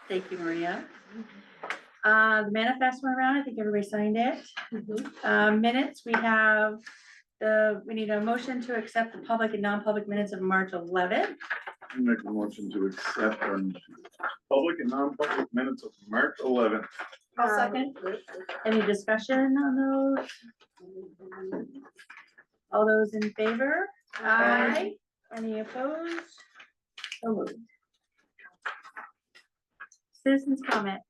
Thank you, Maria. The manifest went around. I think everybody signed it. Minutes, we need a motion to accept the public and non-public minutes of March 11th. Make a motion to accept our public and non-public minutes of March 11th. I'll second. Any discussion on those? All those in favor? Aye. Any opposed? So moved. Citizens' comments.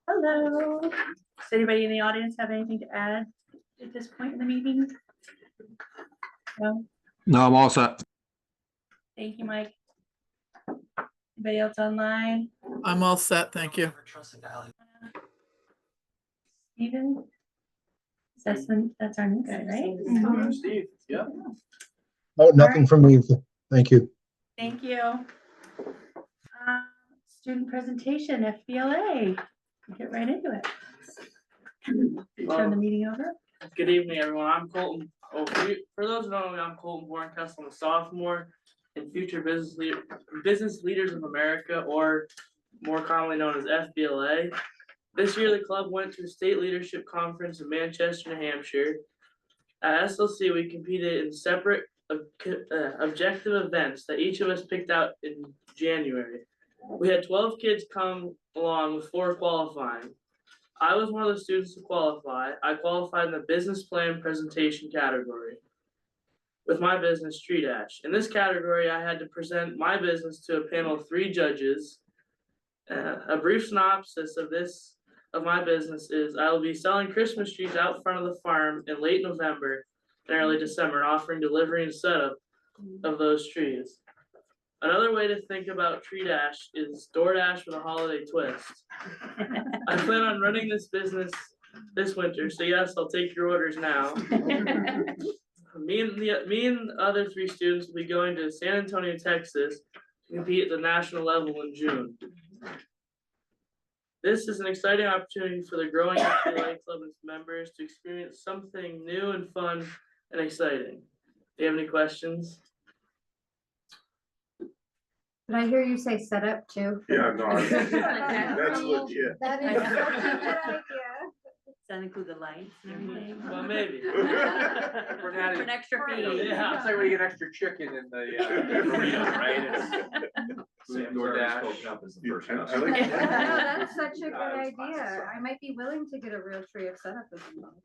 Hello. Does anybody in the audience have anything to add at this point in the meeting? No? No, I'm all set. Thank you, Mike. Anybody else online? I'm all set, thank you. Steven? That's our new guy, right? Steve, yeah. Oh, nothing from me. Thank you. Thank you. Student presentation, FBLA. Get right into it. Turn the meeting over. Good evening, everyone. I'm Colton. For those who don't know me, I'm Colton Borncastle. I'm a sophomore in Future Business Leaders of America, or more commonly known as FBLA. This year, the club went to a state leadership conference in Manchester, New Hampshire. At SLC, we competed in separate objective events that each of us picked out in January. We had 12 kids come along with 4 qualifying. I was one of the students to qualify. I qualified in the business plan presentation category with my business, Tree Dash. In this category, I had to present my business to a panel of 3 judges. A brief synopsis of my business is I will be selling Christmas trees out front of the farm in late November and early December, and offering delivery and setup of those trees. Another way to think about Tree Dash is DoorDash with a holiday twist. I plan on running this business this winter, so yes, I'll take your orders now. Me and the other 3 students will be going to San Antonio, Texas to compete at the national level in June. This is an exciting opportunity for the growing FBLA Club and its members to experience something new and fun and exciting. Do you have any questions? Did I hear you say setup too? Yeah, no, that's legit. That is such a good idea. Does that include the lights and everything? Well, maybe. For an extra fee. Yeah. It's like when you get extra chicken in the burrito, right? DoorDash. I like No, it. that's such a good idea. I might be willing to get a real tree of setup as well.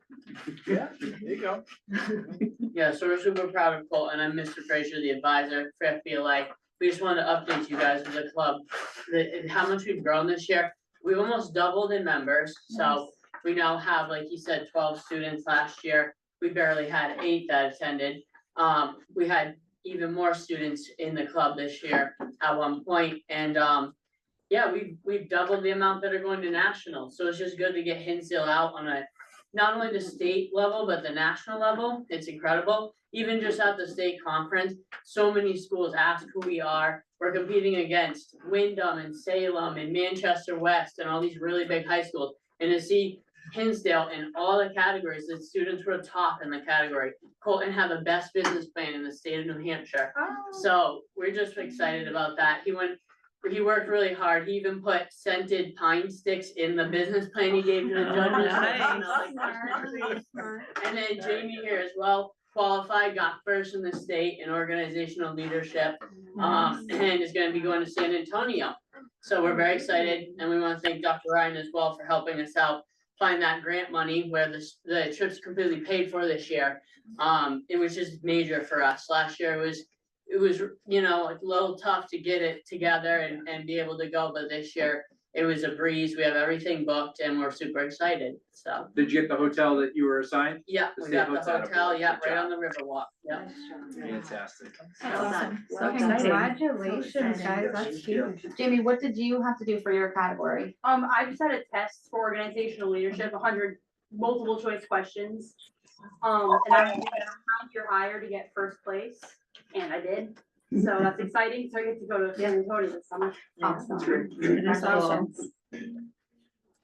Yeah, there you go. Yeah, so we're super proud of Colton. I'm Mr. Frazier, the advisor for FBLA. We just wanted to update you guys as a club, how much we've grown this year. We've almost doubled in members, so we now have, like you said, 12 students last year. We barely had 8 that attended. We had even more students in the club this year at one point, and yeah, we've doubled the amount that are going to national. So it's just good to get Hinsdale out on not only the state level, but the national level. It's incredible. Even just at the state conference, so many schools ask who we are. We're competing against Wyndham and Salem and Manchester West and all these really big high schools. And to see Hinsdale in all the categories, the students were top in the category. Colton had the best business plan in the state of New Hampshire. So we're just excited about that. He worked really hard. He even put scented pine sticks in the business plan he gave to the judges. And then Jamie here as well qualified, got first in the state in organizational leadership, and is going to be going to San Antonio. So we're very excited, and we want to thank Dr. Ryan as well for helping us out find that grant money where the trip's completely paid for this year. It was just major for us. Last year it was a little tough to get it together and be able to go, but this year it was a breeze. We have everything booked and we're super excited. So Did you get the hotel that you were assigned? yeah, The we state got the hotel. hotel, yeah, Good right job. on the Riverwalk. Yeah. Fantastic. That's awesome. So Well, exciting. congratulations, guys, that's huge. Jamie, what did you have to do for your category? I just had a test for organizational leadership, 100 multiple choice questions. And I had to get a year higher to get first place, and I did. So that's exciting. So I get to go to San Antonio this summer. Awesome. Congratulations.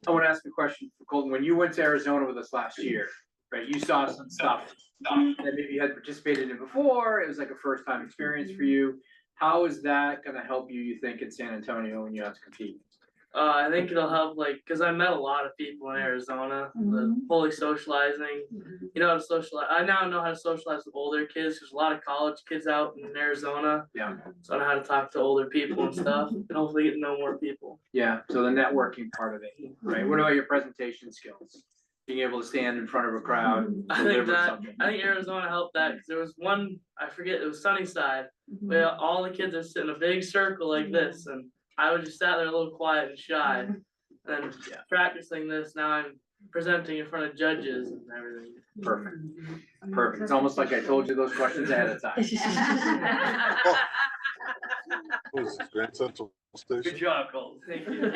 I want to ask a question for Colton. When you went to Arizona with us last year, right, you saw some stuff that maybe you had participated in before. It was like a first time experience for you. How is that gonna help you, you think, in San Antonio when you have to compete? I think it'll help, like, cause I met a lot of people in Arizona, fully socializing, you know how to socialize, I now know how to socialize with older kids, there's a lot of college kids out in Arizona. Yeah. So I know how to talk to older people and stuff, and hopefully get to know more people. Yeah, so the networking part of it, right? What about your presentation skills? Being able to stand in front of a crowd, I think deliver that, something. I think Arizona helped that, cause there was one, I forget, it was Sunnyside, where all the kids are sitting in a big circle like this, and I was just sat there a little quiet and shy. And then practicing this, now I'm presenting in front of judges and everything. Perfect, perfect. It's almost like I told you those questions ahead of time. What is this, Grand Central Good Station? job, Cole, thank you.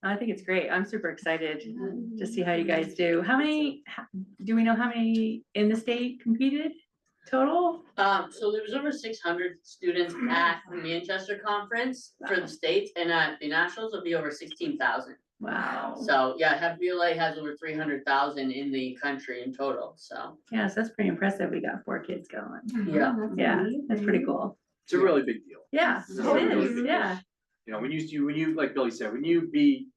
I think it's great. I'm super excited to see how you guys do. Do we know how many in the state competed total? So there was over 600 students at the Manchester conference for the states, and at the nationals it'll be over 16,000. Wow. So yeah, FBLA has over 300,000 in the country in total, so. Yes, that's pretty impressive. We got 4 kids going. Yeah. Yeah, that's pretty cool. It's a really big deal. Yeah, It's a really it big is, deal. yeah. You know, when you, like Billy said, when you beat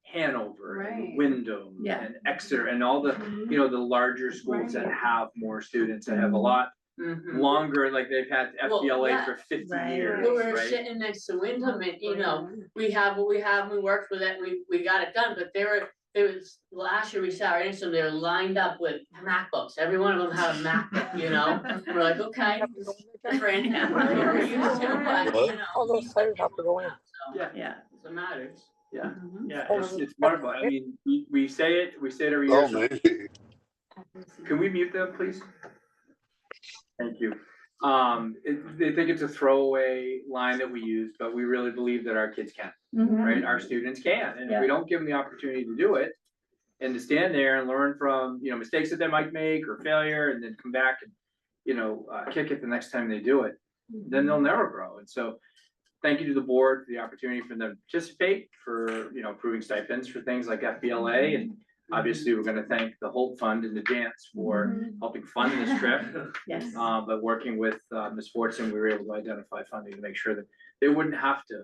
Hanover and Right. Wyndham Yeah. and Exeter and all the, you know, the larger schools that have more students, that have a lot longer, like they've had Well, FBLA yeah. for 50 Right. years, We were right? sitting next to Wyndham and, you know, we have what we have, we worked with it, we got it done, but it was, last year we sat right next to them, they were lined up with MacBooks, every one of them had a MacBook, you know? We're like, okay, different, we're used to, but, you know. All those sites have to go in. So, Yeah. so it matters. Yeah, it's wonderful. I mean, we say it every year. Oh, so- maybe. Can we mute them, please? Thank you. They think it's a throwaway line that we use, but we really believe that our kids can, right? Our students can, and if we don't give them the opportunity to do it, and to stand there and learn from, you know, mistakes that they might make or failure, and then come back and, you know, kick it the next time they do it, then they'll never grow. And so, thank you to the board for the opportunity for them to participate, for, you know, approving stipends for things like FBLA, and obviously, we're gonna thank the Holt Fund in advance for helping fund this trip. Yes. But working with Ms. Fortson, we were able to identify funding to make sure that they wouldn't have to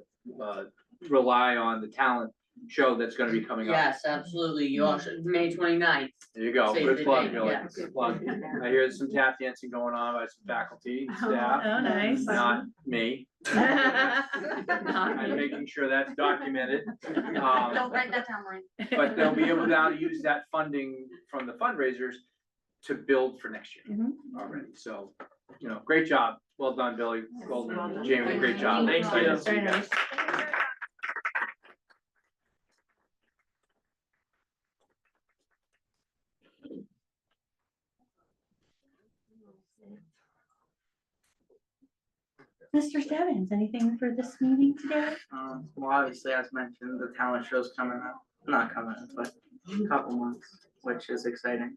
rely on the talent show that's gonna be coming up. Yes, absolutely, you also, May 29th. There you go, Save good the plug, date, Billy, yeah. good plug. I hear there's some tap dancing going on by some faculty and staff, Oh, nice. not me. I'm making sure that's documented. Don't write that down, Maureen. But they'll be able now to use that funding from the fundraisers to build for next year already. So, you know, great job. Well done, Billy. Well done, Jamie, great job. Thank Excited you. to see Very guys. nice. Mr. Stebbins, anything for this meeting today? Well, obviously, as mentioned, the talent show's coming up, not coming up, but a couple months, which is exciting.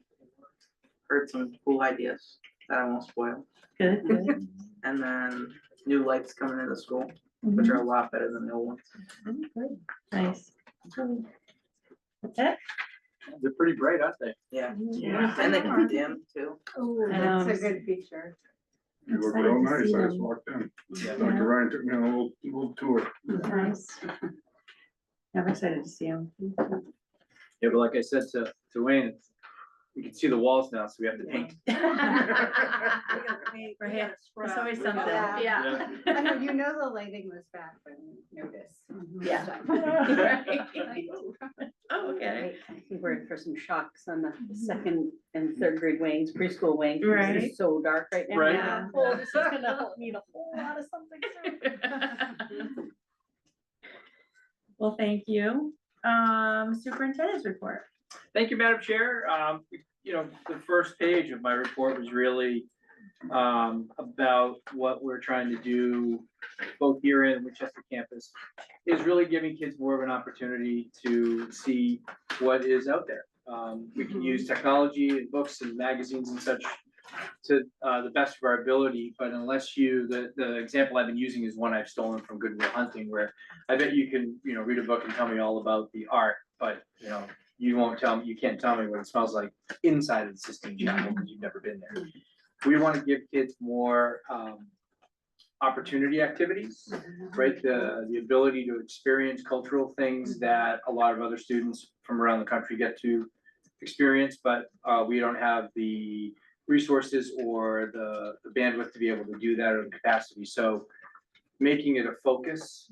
Heard some cool ideas that I won't spoil, Good, good. and then new lights coming into school, which are a lot better than the old ones. Nice. That's it? They're pretty bright, aren't they? Yeah, and they can be dim too. Oh, that's a good feature. You look Excited real to nice, see I just them. walked in. Yeah. Dr. Ryan took me on a little tour. Nice. I'm excited to see them. Yeah, but like I said to Wayne, we can see the walls now, so we have to paint. Right, there's always something, Yeah. yeah. I know, you know the lighting was back when you noticed. Yeah. Right. Oh, okay. We were for some shocks on the second and third grade wings, preschool wing. 'cause Right. It's so dark right now. Right. Yeah. Oh, this is gonna help me a whole lot of something soon. Well, thank you. Superintendent's report. Thank you, Madam Chair. You know, the first page of my report was really about what we're trying to do both here in Winchester campus, is really giving kids more of an opportunity to see what is out there. We can use technology and books and magazines and such to the best of our ability, but unless the example I've been using is one I've stolen from Good Will Hunting, where I bet you can, you know, read a book and tell me all about the art, but, you know, you can't tell me what it smells like inside of the Sistine Chapel because you've never been there. we want to give kids more opportunity activities, right? The ability to experience cultural things that a lot of other students from around the country get to experience, but we don't have the resources or the bandwidth to be able to do that or the capacity. So making it a focus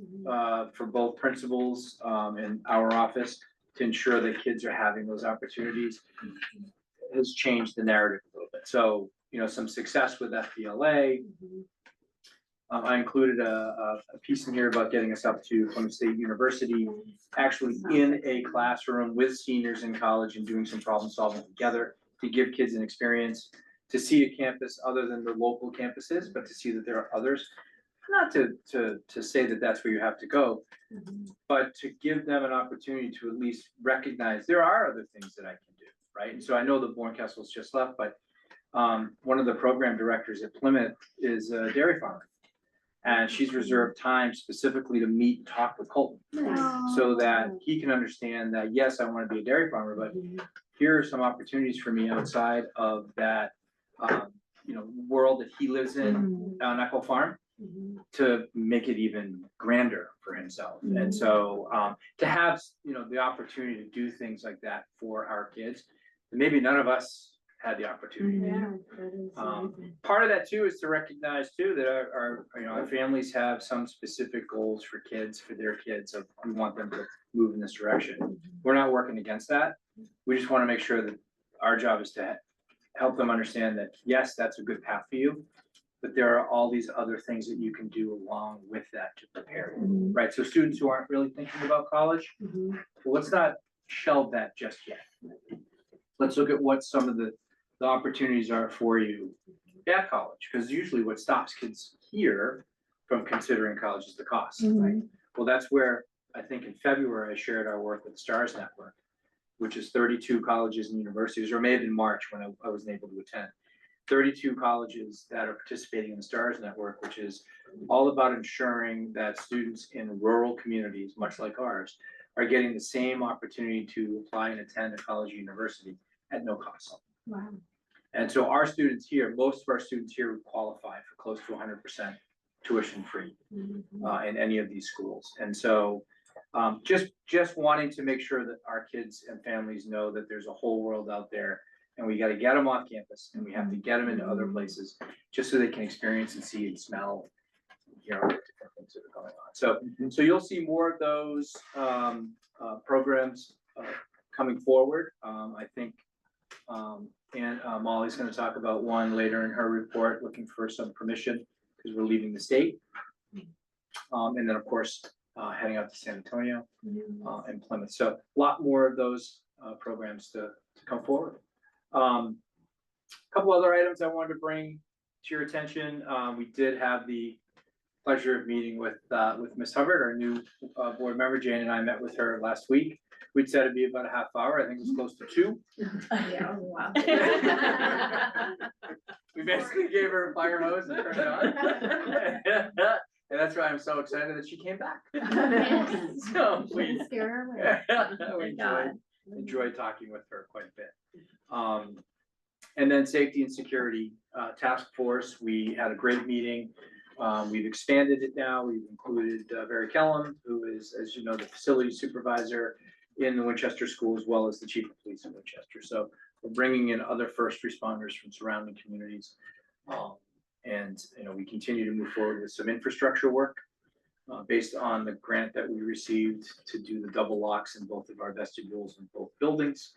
for both principals and our office to ensure that kids are having those opportunities has changed the narrative a little bit. So, you know, some success with FBLA. I included a piece in here about getting us up to Plymouth State University, actually in a classroom with seniors in college and doing some problem solving together to give kids an experience, to see a campus other than the local campuses, but to see that there are others. Not to say that that's where you have to go, but to give them an opportunity to at least recognize there are other things that I can do, right? And so I know the Borncastle's just left, but one of the program directors at Plymouth is a dairy farmer. And she's reserved time specifically to meet and talk with Colton, so that he can understand that, yes, I want to be a dairy farmer, but here are some opportunities for me outside of that, you know, world that he lives in on Echo Farm, to make it even grander for himself. And so to have, you know, the opportunity to do things like that for our kids, and maybe none of us had the opportunity. Part of that too is to recognize too that our you know, our families have some specific goals for kids, for their kids, of we want them to move in this direction. We're not working against that. We just want to make sure that our job is to help them understand that, yes, that's a good path for you, but there are all these other things that you can do along with that to prepare you, right? So students who aren't really thinking about college, well, let's not shelve that just yet. Let's look at what some of the opportunities are for you at college, because usually what stops kids here from considering college is the cost, right? Well, that's where I think in February I shared our work with the STARS Network, which is 32 colleges and universities, or maybe in March when I wasn't able to attend. 32 colleges that are participating in the STARS Network, which is all about ensuring that students in rural communities, much like ours, are getting the same opportunity to apply and attend a college or university at no cost. Wow. And so our students here, most of our students here would qualify for close to 100% tuition free in any of these schools. And so just wanting to make sure that our kids and families know that there's a whole world out there, and we got to get them off campus, and we have to get them into other places just so they can experience and see and smell, you know, different things that are going on. So you'll see more of those programs coming forward. I think and Molly's going to talk about one later in her report, looking for some permission because we're leaving the state. And then of course, heading out to San Antonio and Plymouth. So a lot more of those programs to come forward. A couple other items I wanted to bring to your attention. We did have the pleasure of meeting with Ms. Hubbard, our new board member. Jane and I met with her last week. We'd said it'd be about a half hour. I think it was close to 2. Yeah, wow. We basically gave her a fire hose and turned it on. And that's why I'm so excited that she came back. So we Scare her away. enjoyed talking with her quite a bit. And then safety and security task force, we had a great meeting. We've expanded it now. We've included Barry Kellum, who is, as you know, the facility supervisor in the Winchester School, as well as the chief of police in Winchester. So we're bringing in other first responders from surrounding communities. And, you know, we continue to move forward with some infrastructure work based on the grant that we received to do the double locks in both of our vestibules in both buildings.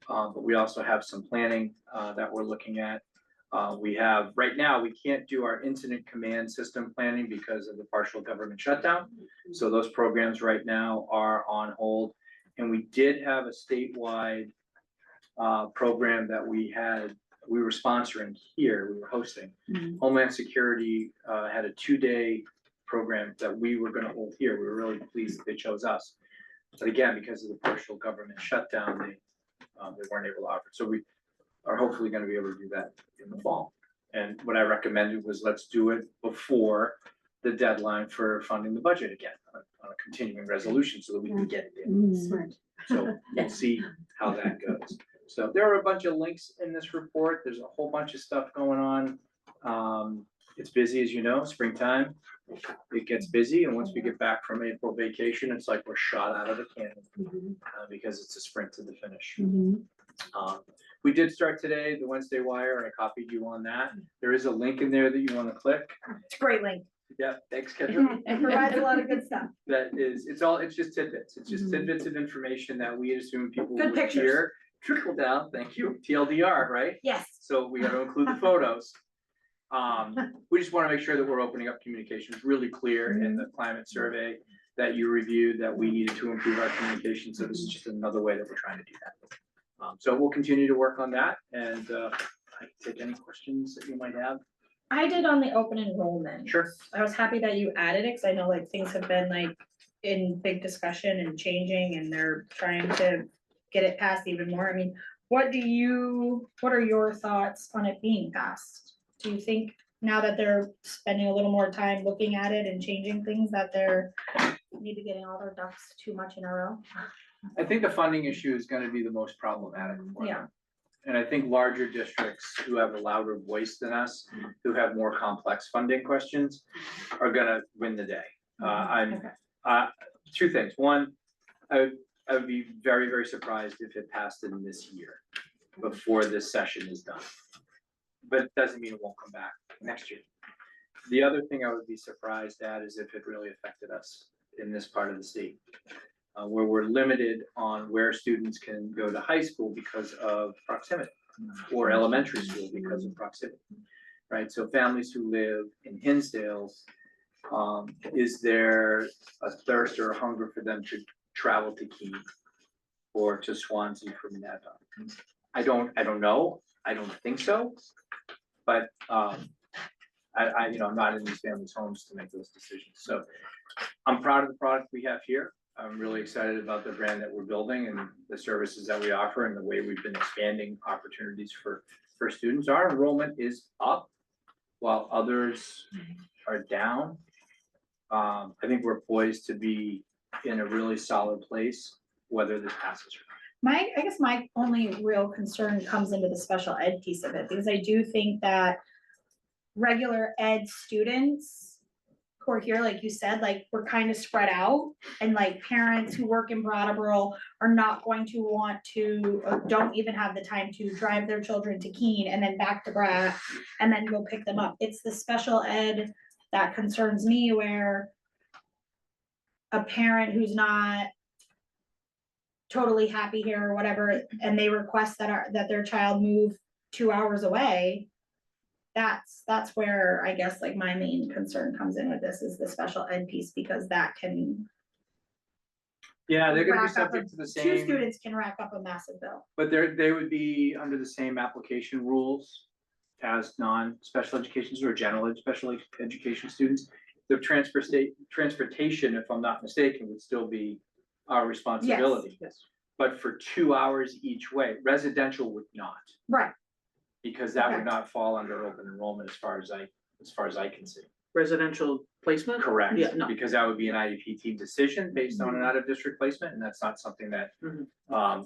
But we also have some planning that we're looking at. We have, right now, we can't do our incident command system planning because of the partial government shutdown. So those programs right now are on hold. And we did have a statewide program that we were sponsoring here, we were hosting. Homeland Security had a 2-day program that we were gonna hold here. We were really pleased that they chose us. But again, because of the partial government shutdown, they weren't able to offer. So we are hopefully gonna be able to do that in the fall. And what I recommended was let's do it before the deadline for funding the budget again on a continuing resolution so that we can get it in. Smart. So we'll see how that goes. So there are a bunch of links in this report. There's a whole bunch of stuff going on. It's busy, as you know, springtime. It gets busy, and once we get back from April vacation, it's like we're shot out of a cannon, because it's a sprint to the finish. We did start today, the Wednesday Wire, and I copied you on that. There is a link in there that you wanna click. It's a great link. Yeah, thanks, Kendra. It provides a lot of good stuff. That is, it's just tidbits. It's just tidbits of information that we assume people Good would pictures. hear. Trickle down, thank you, TLDR, right? Yes. So we gotta include the photos. We just wanna make sure that we're opening up communication. It's really clear in the climate survey that you reviewed that we needed to improve our communication, so this is just another way that we're trying to do that. So we'll continue to work on that, and I can take any questions that you might have. I did on the open enrollment. Sure. I was happy that you added it, cause I know like things have been like in big discussion and changing, and they're trying to get it passed even more. I mean, what are your thoughts on it being passed? Do you think now that they're spending a little more time looking at it and changing things, that they're maybe getting all their ducks too much in a row? I think the funding issue is gonna be the most problematic for them. Yeah. And I think larger districts who have a louder voice than us, who have more complex funding questions, are gonna win the day. Two things. One, I would be very, very surprised if it passed in this year, before this session is done. But it doesn't mean it won't come back next year. The other thing I would be surprised at is if it really affected us in this part of the state, where we're limited on where students can go to high school because of proximity, or elementary school because of proximity, right? So families who live in Hinsdale, is there a thirst or a hunger for them to travel to Keene or to Swansea from Napa? I don't know. I don't think so. But I'm not in these families' homes to make those decisions. So I'm proud of the product we have here. I'm really excited about the brand that we're building and the services that we offer and the way we've been expanding opportunities for students. Our enrollment is up while others are down. I think we're poised to be in a really solid place, whether this passes or not. I guess my only real concern comes into the special ed piece of it, because I do think that regular ed students who are here, like you said, like we're kind of spread out, and like parents who work in Brattleboro are not going to want to, or don't even have the time to drive their children to Keene and then back to Brat and then go pick them up. It's the special ed that concerns me, where a parent who's not totally happy here or whatever, and they request that their child move 2 hours away, that's where I guess like my main concern comes in with this, is the special ed piece, because that can. Yeah, they're gonna be rack up subject to the Two same, students can rack up a massive bill. but they would be under the same application rules as non-special education or general special education students. The transportation, if I'm not mistaken, would still be our responsibility. Yes. But for 2 hours each way, residential would not, Right, because that Okay. would not fall under open enrollment as far as I can see. Residential placement? Correct, Yeah, no. because that would be an IEP team decision based on an out of district placement, and that's not something that,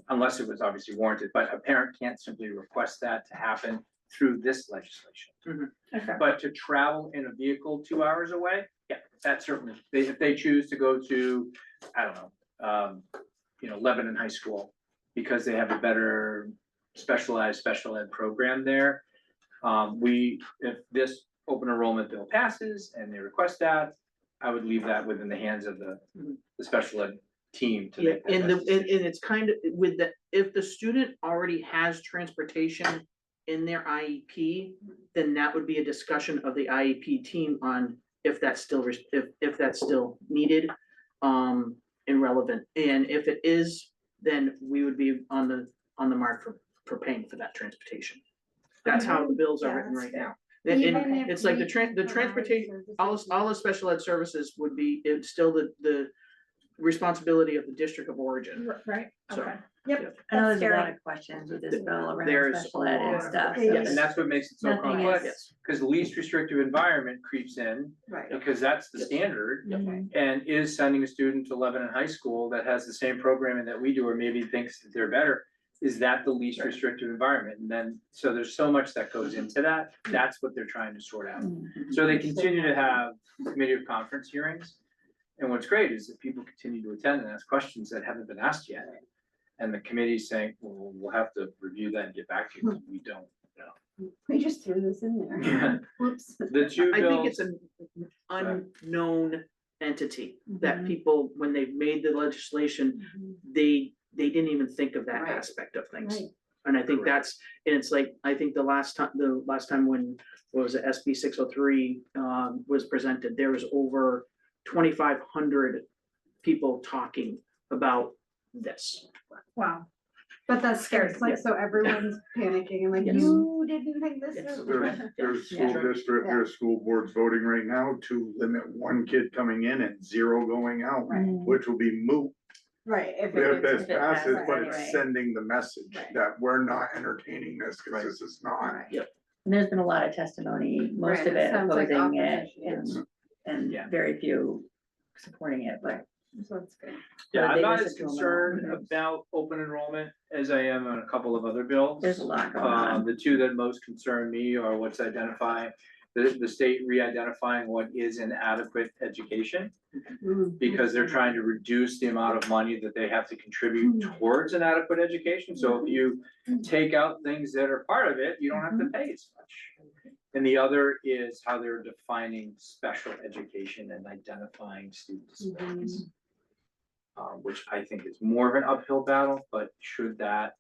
unless it was obviously warranted, but a parent can't simply request that to happen through this legislation. okay. But to travel in a vehicle 2 hours away, yeah, that certainly, if they choose to go to, I don't know, Lebanon High School, because they have a better specialized special ed program there. If this open enrollment bill passes and they request that, I would leave that within the hands of the special ed team to Yeah, make that and best decision. it's kind of with if the student already has transportation in their IEP, then that would be a discussion of the IEP team on if that's still, if that's still needed, and relevant. And if it is, then we would be on the mark for paying for that transportation. That's how the bills are written right now. And Even if it's like we the can provide transportation, services all the special ed services would be, it's still the responsibility of the district of origin. Right, So, okay, yep. I know That's there's a lot scary. of questions with this bill around There's special ed and a stuff. Yes. And that's what makes it so Nothing complex, is- because the least restrictive environment creeps in, Right. because that's the Yes. standard. Mhm. And is sending a student to Lebanon High School that has the same programming that we do, or maybe thinks that they're better, is that the least restrictive environment? And then, so there's so much that goes into that, that's what they're trying to sort out. So they continue to have committee of conference hearings. And what's great is that people continue to attend and ask questions that haven't been asked yet. And the committee's saying, well, we'll have to review that and get back to you, because we don't know. We just threw this in there. Yeah. Whoops. The two I think bills, it's an unknown entity that Mhm. people, when they made the legislation, they didn't even think of that Right. aspect of things. Right. And I think that's, and it's like, I think the last time when, what was it, SB 603 was presented, there was over 2,500 people talking about this. Wow. But that's scary. It's like, so everyone's panicking and like, Yes. you didn't think this Yes. through. There's Yeah. school district, there's school boards voting right now to limit one kid coming in and 0 going out, Right. which will be moot. Right, if If it this passes, but anyway. it's sending the message Right. that we're not entertaining this, Right. because this is not. Right. And there's been a lot of testimony, most Right, of it it sounds like opposing it opposition. and Yeah. very few supporting it, but. So it's good. yeah, they I'm not listen as to 'em all. concerned about open enrollment as I am on a couple of other bills. There's a lot going on. The two that most concern me are what's identifying, the state re-identifying what is an adequate education. Because they're trying to reduce the amount of money that they have to contribute towards an adequate education. So if you take out things that are part of it, you don't have to pay as much. And the other is how they're defining special education and identifying student disabilities. Which I think is more of an uphill battle, but should that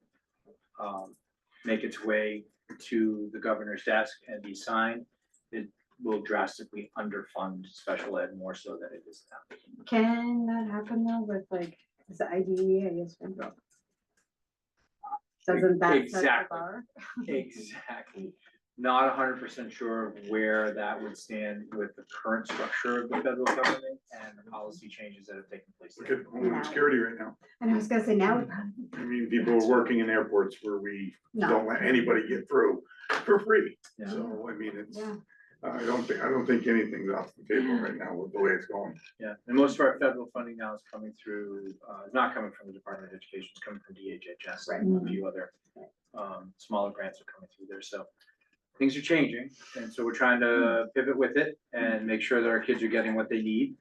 make its way to the governor's desk and be signed, it will drastically underfund special ed more so than it is now. Can that happen though with like, is the IDE, I guess, from Bill? Doesn't that set the Exactly. bar? Exactly. Not 100% sure of where that would stand with the current structure of the federal government and the policy changes that have taken place. Look there. at Homeland Security right now. And I was gonna say now. I mean, people are working in airports where we No. don't let anybody get through for free. Yeah. So, I mean, it's, Yeah. I don't think anything's off the table right now with the way it's going. Yeah, and most of our federal funding now is coming through, is not coming from the Department of Education, it's coming from DHHS and a few other smaller grants are coming through there, so things are changing, and so we're trying to pivot with it and make sure that our kids are getting what they need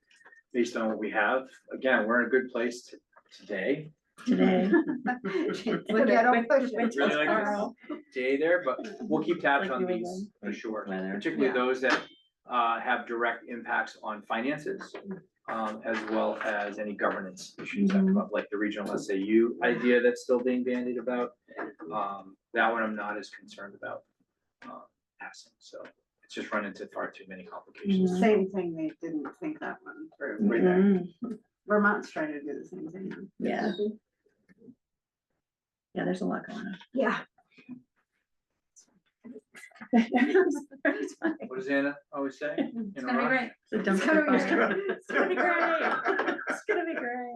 based on what we have. Again, we're in a good place today. Today. Look at 'em push it. Really like this day there, but we'll keep tabs Like on New these England, for sure, weather. particularly Yeah. those that have direct impacts on finances. As well as any governance issues that come up, like the regional SAU idea that's still being bandied about. That one I'm not as concerned about passing, so it's just run into far too many complications. Same thing, they didn't think that one through. Mhm. Vermont's trying to do the same thing. Yeah. Yeah, there's a lot going on. Yeah. It's fine. What does Anna always say? It's gonna be great. So don't It's gonna be get great. fired. It's gonna be great. It's gonna be great.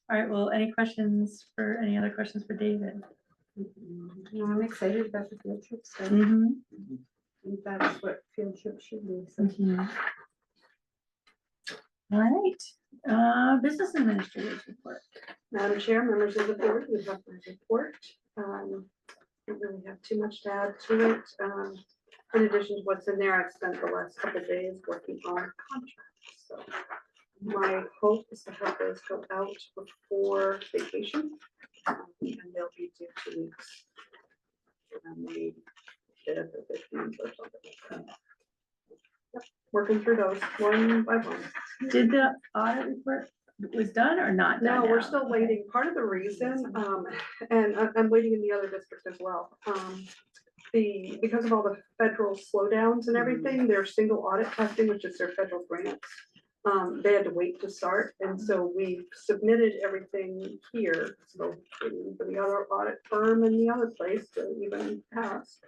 All right, well, any other questions for David? No, I'm excited about the field trip stuff. Mhm. I think that's what field trips should be, so. Mhm. All right, business administrators report. Madam Chair, members of the board, we have my report. Don't really have too much to add to it. In addition to what's in there, I've spent the last couple of days working on contracts. So my hope is to have those go out before vacation. And they'll be due 2 weeks. Maybe 5th or 15th or something like that. Yep, working through those one by one. Did the audit report was done or not done? No, we're now? still waiting. Part of the reason, and I'm waiting in the other district as well. Because of all the federal slowdowns and everything, their single audit testing, which is their federal grants, they had to wait to start. And so we submitted everything here. So waiting for the other audit firm in the other place to even pass.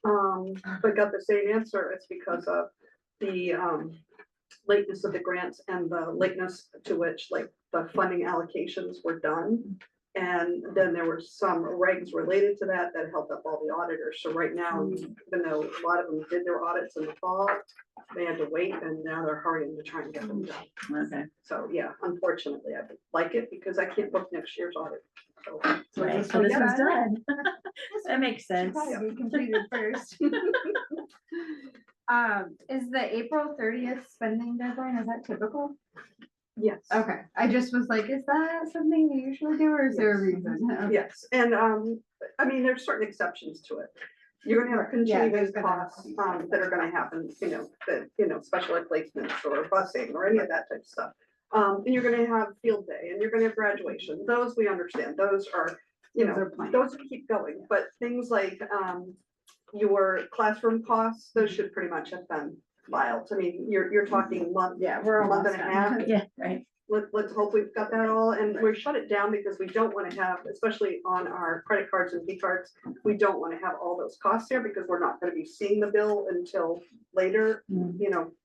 But got the same answer. It's because of the lateness of the grants and the lateness to which like the funding allocations were done. And then there were some regs related to that that held up all the auditors. So right now, even though a lot of them did their audits in the fall, they had to wait and now they're hurrying to try and get them done. Okay. So yeah, unfortunately, I like it because I can't book next year's audit. Right, so this one's done. That makes sense. Probably be completed first. Is the April 30th spending deadline, is that typical? Yes. Okay, I just was like, is that something you usually do, or is there a reason? Yes, and, I mean, there's certain exceptions to it. You're gonna have Yeah, continuous there's gonna have costs, to be. that are gonna happen, special ed placements or busing or any of that type of stuff. And you're gonna have field day and you're gonna have graduation. Those we understand. Those are, Those are planned. those keep going, but things like, your classroom costs, those should pretty much have been filed. I mean, you're talking month, Yeah, we're a month almost and a half. done. Yeah, right. Let's hope we've got that all, and we shut it down because we don't wanna have, especially on our credit cards and P cards, we don't wanna have all those costs there because we're not gonna be seeing the bill until later,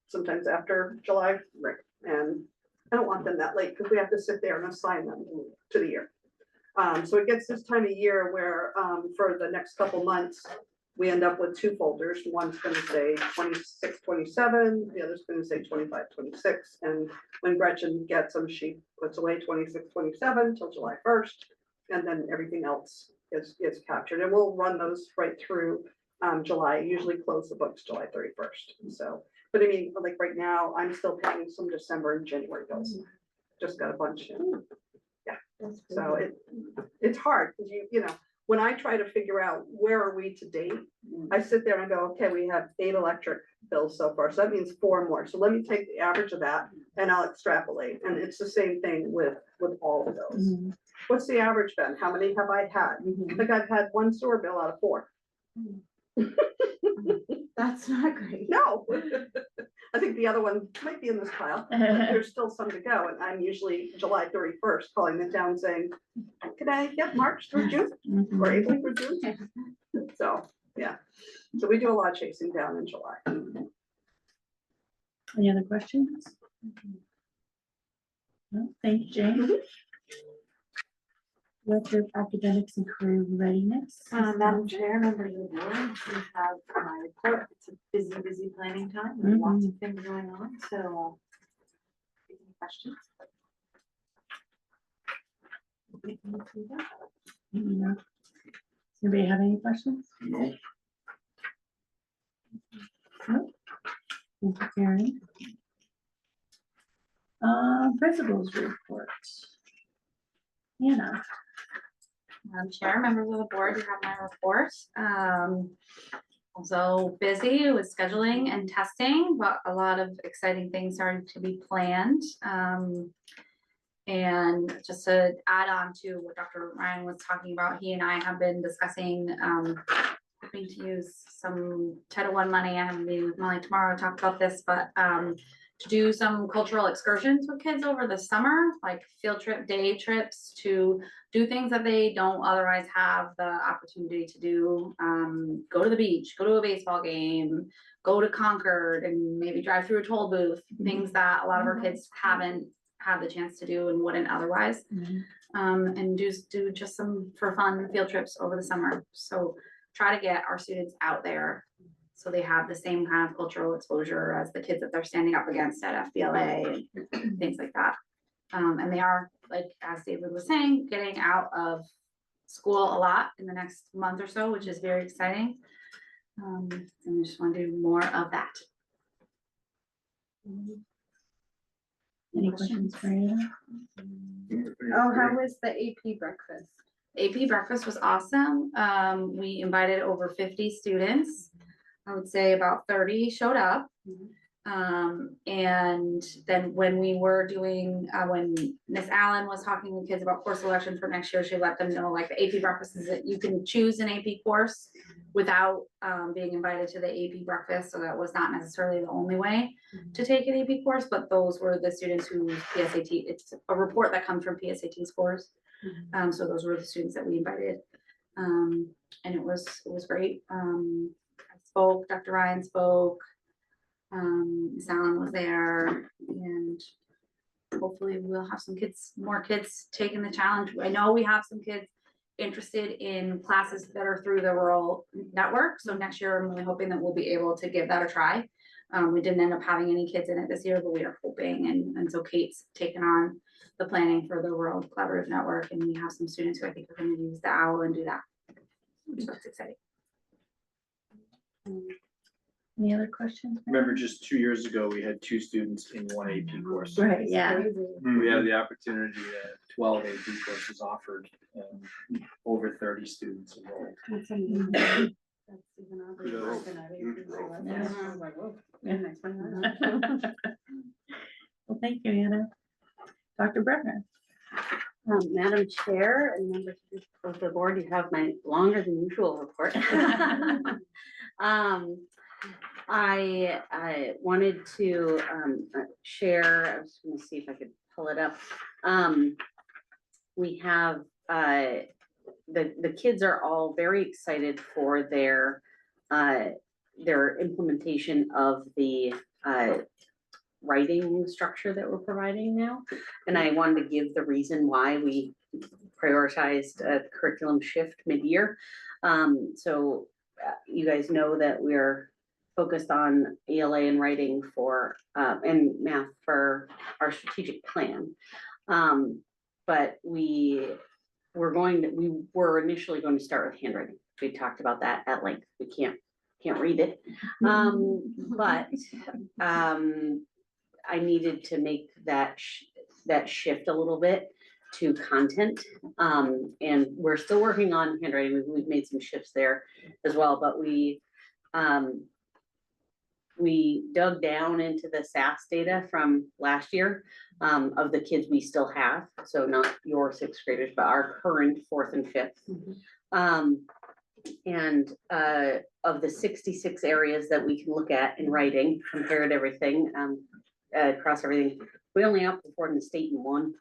sometimes after July. Right. And I don't want them that late, because we have to sit there and assign them to the year. So it gets this time of year where, for the next couple months, we end up with two folders. One's gonna say 26, 27, the other's gonna say 25, 26. And when Gretchen gets them, she puts away 26, 27 till July 1st. And then everything else is captured. And we'll run those right through July, usually close the books July 31st. So, but I mean, like right now, I'm still paying some December and January bills. Just got a bunch. Yeah. So it's hard because when I try to figure out where are we to date, I sit there and go, okay, we have 8 electric bills so far. So that means 4 more. So let me take the average of that and I'll extrapolate. And it's the same thing with all of those. What's the average been? How many have I had? I think I've had 1 sewer bill out of 4. That's not great. No. I think the other one might be in this pile, but there's still some to go. And I'm usually July 31st calling the town saying, can I get March through June or April through June? So, yeah. So we do a lot of chasing down in July. Any other questions? No, thank you, Jane. Director of Academics and Career Readiness. Madam Chair, members of the board, we have my report. It's a busy planning time, with lots of things going on, so any questions? Does anybody have any questions? No. No? Thank you, Karen. Principals report. Hannah. Madam Chair, members of the board, you have my report. Also busy with scheduling and testing, but a lot of exciting things starting to be planned. And just to add on to what Dr. Ryan was talking about, he and I have been discussing hoping to use some Title I money. I have a meeting with Molly tomorrow to talk about this, but to do some cultural excursions with kids over the summer, like field trip, day trips, to do things that they don't otherwise have the opportunity to do. Go to the beach, go to a baseball game, go to Concord and maybe drive through a toll booth, things that a lot of our kids haven't had the chance to do and wouldn't otherwise. And do just some for fun field trips over the summer. So try to get our students out there so they have the same kind of cultural exposure as the kids that they're standing up against at FBLA and things like that. And they are, like, as David was saying, getting out of school a lot in the next month or so, which is very exciting. And we just want to do more of that. Any questions for you? Oh, how was the AP breakfast? AP breakfast was awesome. We invited over 50 students. I would say about 30 showed up. And then when we were doing, when Miss Allen was talking with kids about course selection for next year, she let them know, like, the AP breakfast is that you can choose an AP course without being invited to the AP breakfast. So that was not necessarily the only way to take an AP course, but those were the students who PSAT, it's a report that comes from PSAT scores. So those were the students that we invited. And it was great. I spoke, Dr. Ryan spoke, Miss Allen was there, and hopefully we'll have some kids, more kids taking the challenge. I know we have some kids interested in classes that are through the rural network. So next year, I'm really hoping that we'll be able to give that a try. We didn't end up having any kids in it this year, but we are hoping, and so Kate's taken on the planning for the World Collaborative Network, and we have some students who I think are gonna use the OWL and do that. So it's exciting. Any other questions? Remember, just 2 years ago, we had 2 students in one AP course. Right, yeah. We had the opportunity to 12 AP courses offered, and over 30 students enrolled. That's amazing. That's even odd. Kudos. Well, thank you, Anna. Dr. Brenner. Madam Chair and members of the board, you have my longer than usual report. I wanted to share, I was gonna see if I could pull it up. We have the kids are all very excited for their implementation of the writing structure that we're providing now. And I wanted to give the reason why we prioritized a curriculum shift mid-year. So you guys know that we're focused on ELA and writing for and math for our strategic plan. But we were initially going to start with handwriting. We talked about that at length. We can't read it. But I needed to make that shift a little bit to content. And we're still working on handwriting. We've made some shifts there as well, but we dug down into the SAS data from last year of the kids we still have. So not your 6th graders, but our current 4th and 5th. And of the 66 areas that we can look at in writing, compared everything, across everything, we only outperformed the state in 1.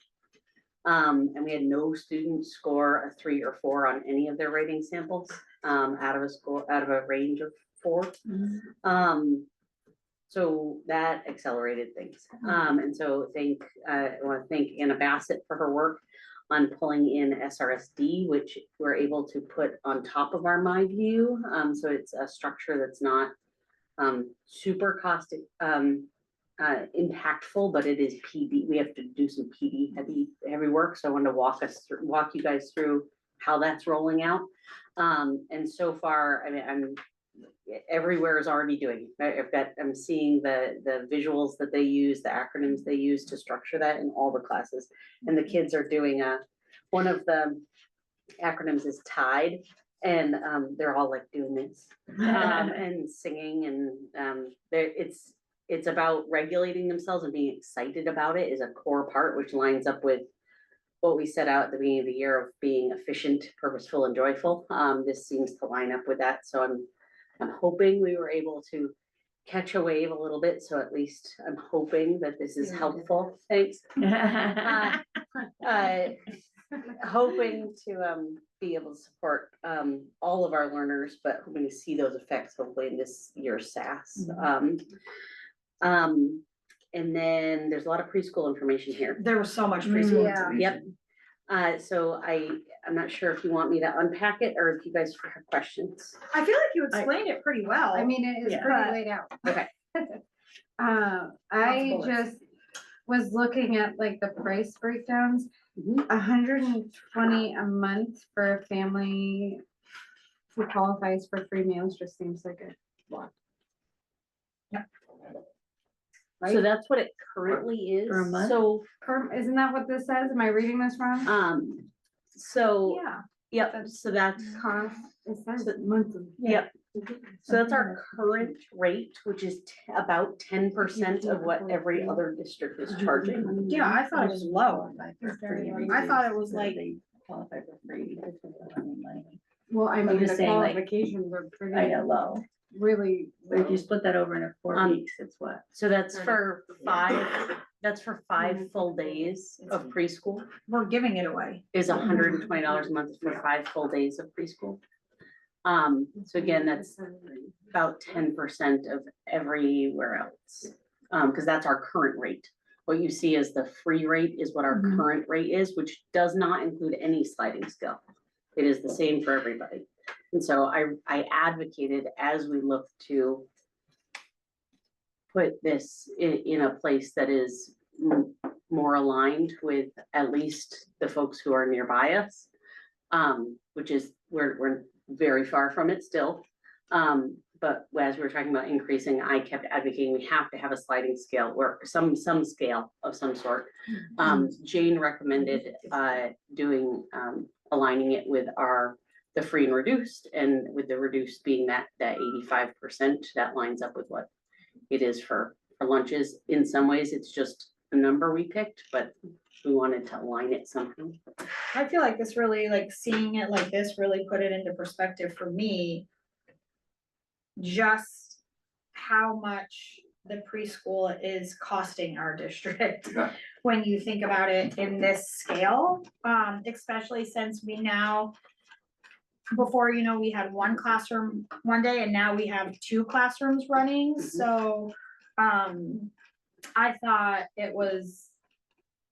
And we had no students score a 3 or 4 on any of their writing samples out of a range of 4. So that accelerated things. And so I want to thank Anna Bassett for her work on pulling in SRSD, which we're able to put on top of our MyView. So it's a structure that's not super cost impactful, but it is PD. We have to do some PD heavy work. So I wanted to walk you guys through how that's rolling out. And so far, I mean, everywhere is already doing it. I'm seeing the visuals that they use, the acronyms they use to structure that in all the classes. And the kids are doing one of the acronyms is TIDE, and they're all like doing this and singing, and it's about regulating themselves and being excited about it is a core part, which lines up with what we set out at the beginning of the year of being efficient, purposeful, and joyful. This seems to line up with that. So I'm hoping we were able to catch a wave a little bit. So at least I'm hoping that this is helpful. Thanks. Hoping to be able to support all of our learners, but hoping to see those effects hopefully in this year's SAS. And then there's a lot of preschool information here. There was so much preschool information. Yep. So I'm not sure if you want me to unpack it or if you guys have questions. I feel like you explained it pretty well. I mean, it is pretty laid out. Okay. I just was looking at like the price breakdowns, 120 a month for a family who qualifies for free meals just seems like a lot. So that's what it currently is. For a month? So, Isn't that what this says? Am I reading this wrong? so, Yeah. yep, so that's, Cost, it says monthly. yep. So that's our current rate, which is about 10% of what every other district is charging. Yeah, I thought it was low. I thought it was like, Qualify for free. Well, I I'm mean, just the saying, like, qualifications are pretty. I know, low. Really. But if you split that over in 4 weeks, it's what? So that's for 5 full days of preschool. we're giving it away. Is $120 a month for 5 full days of preschool. So again, that's about 10% of everywhere else. Because that's our current rate. What you see as the free rate is what our current rate is, which does not include any sliding scale. It is the same for everybody. And so I advocated as we look to put this in a place that is more aligned with at least the folks who are nearby us. Which is, we're very far from it still. But as we were talking about increasing, I kept advocating, we have to have a sliding scale or some scale of some sort. Jane recommended, aligning it with the free and reduced, and with the reduced being that 85%, that lines up with what it is for lunches. In some ways, it's just a number we picked, but we wanted to align it somehow. I feel like this really, like, seeing it like this really put it into perspective for me. Just how much the preschool is costing our district. Yeah. When you think about it in this scale, especially since we now. Before, you know, we had one classroom one day and now we have two classrooms running, so, I thought it was.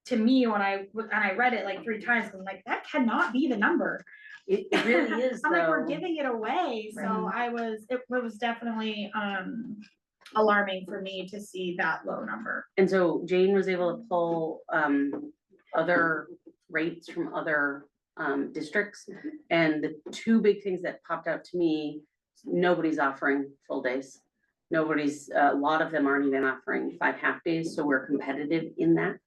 To me, when I read it like 3 times, I'm like, that cannot be the number. It really is, I'm like, we're though. giving it away, so it was definitely, alarming for me to see that low number. And so Jane was able to pull, other rates from other, districts. And the 2 big things that popped out to me, nobody's offering full days. A lot of them aren't even offering 5 half days, so we're competitive in that.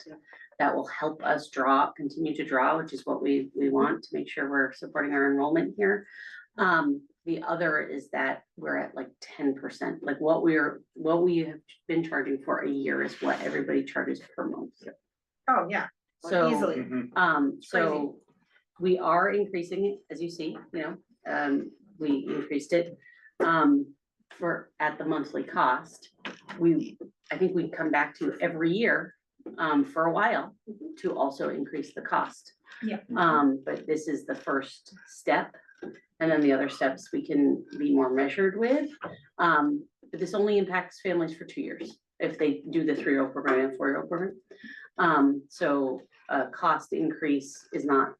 That will help us continue to draw, which is what we want to make sure we're supporting our enrollment here. The other is that we're at like 10%, like what we have been charging for a year is what everybody charges per month. Oh, yeah. So, Easily. so we are increasing it, as you see, you know, we increased it, at the monthly cost. I think we'd come back to every year, for a while to also increase the cost. Yeah. But this is the first step. And then the other steps we can be more measured with. But this only impacts families for 2 years if they do the 3-year-old program and 4-year-old program. So cost increase is not,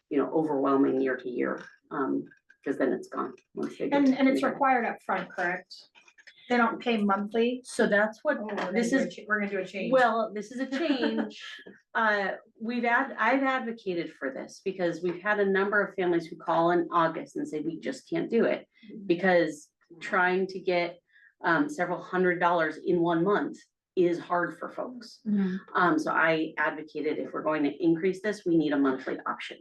you know, overwhelming year to year, because then it's gone. once they get And to it's kindergarten. required up front, correct? They don't pay monthly? So that's what this is. We're gonna do a change. Well, this is a change. I've advocated for this because we've had a number of families who call in August and say, we just can't do it. Because trying to get several $100s in 1 month is hard for folks. So I advocated, if we're going to increase this, we need a monthly option.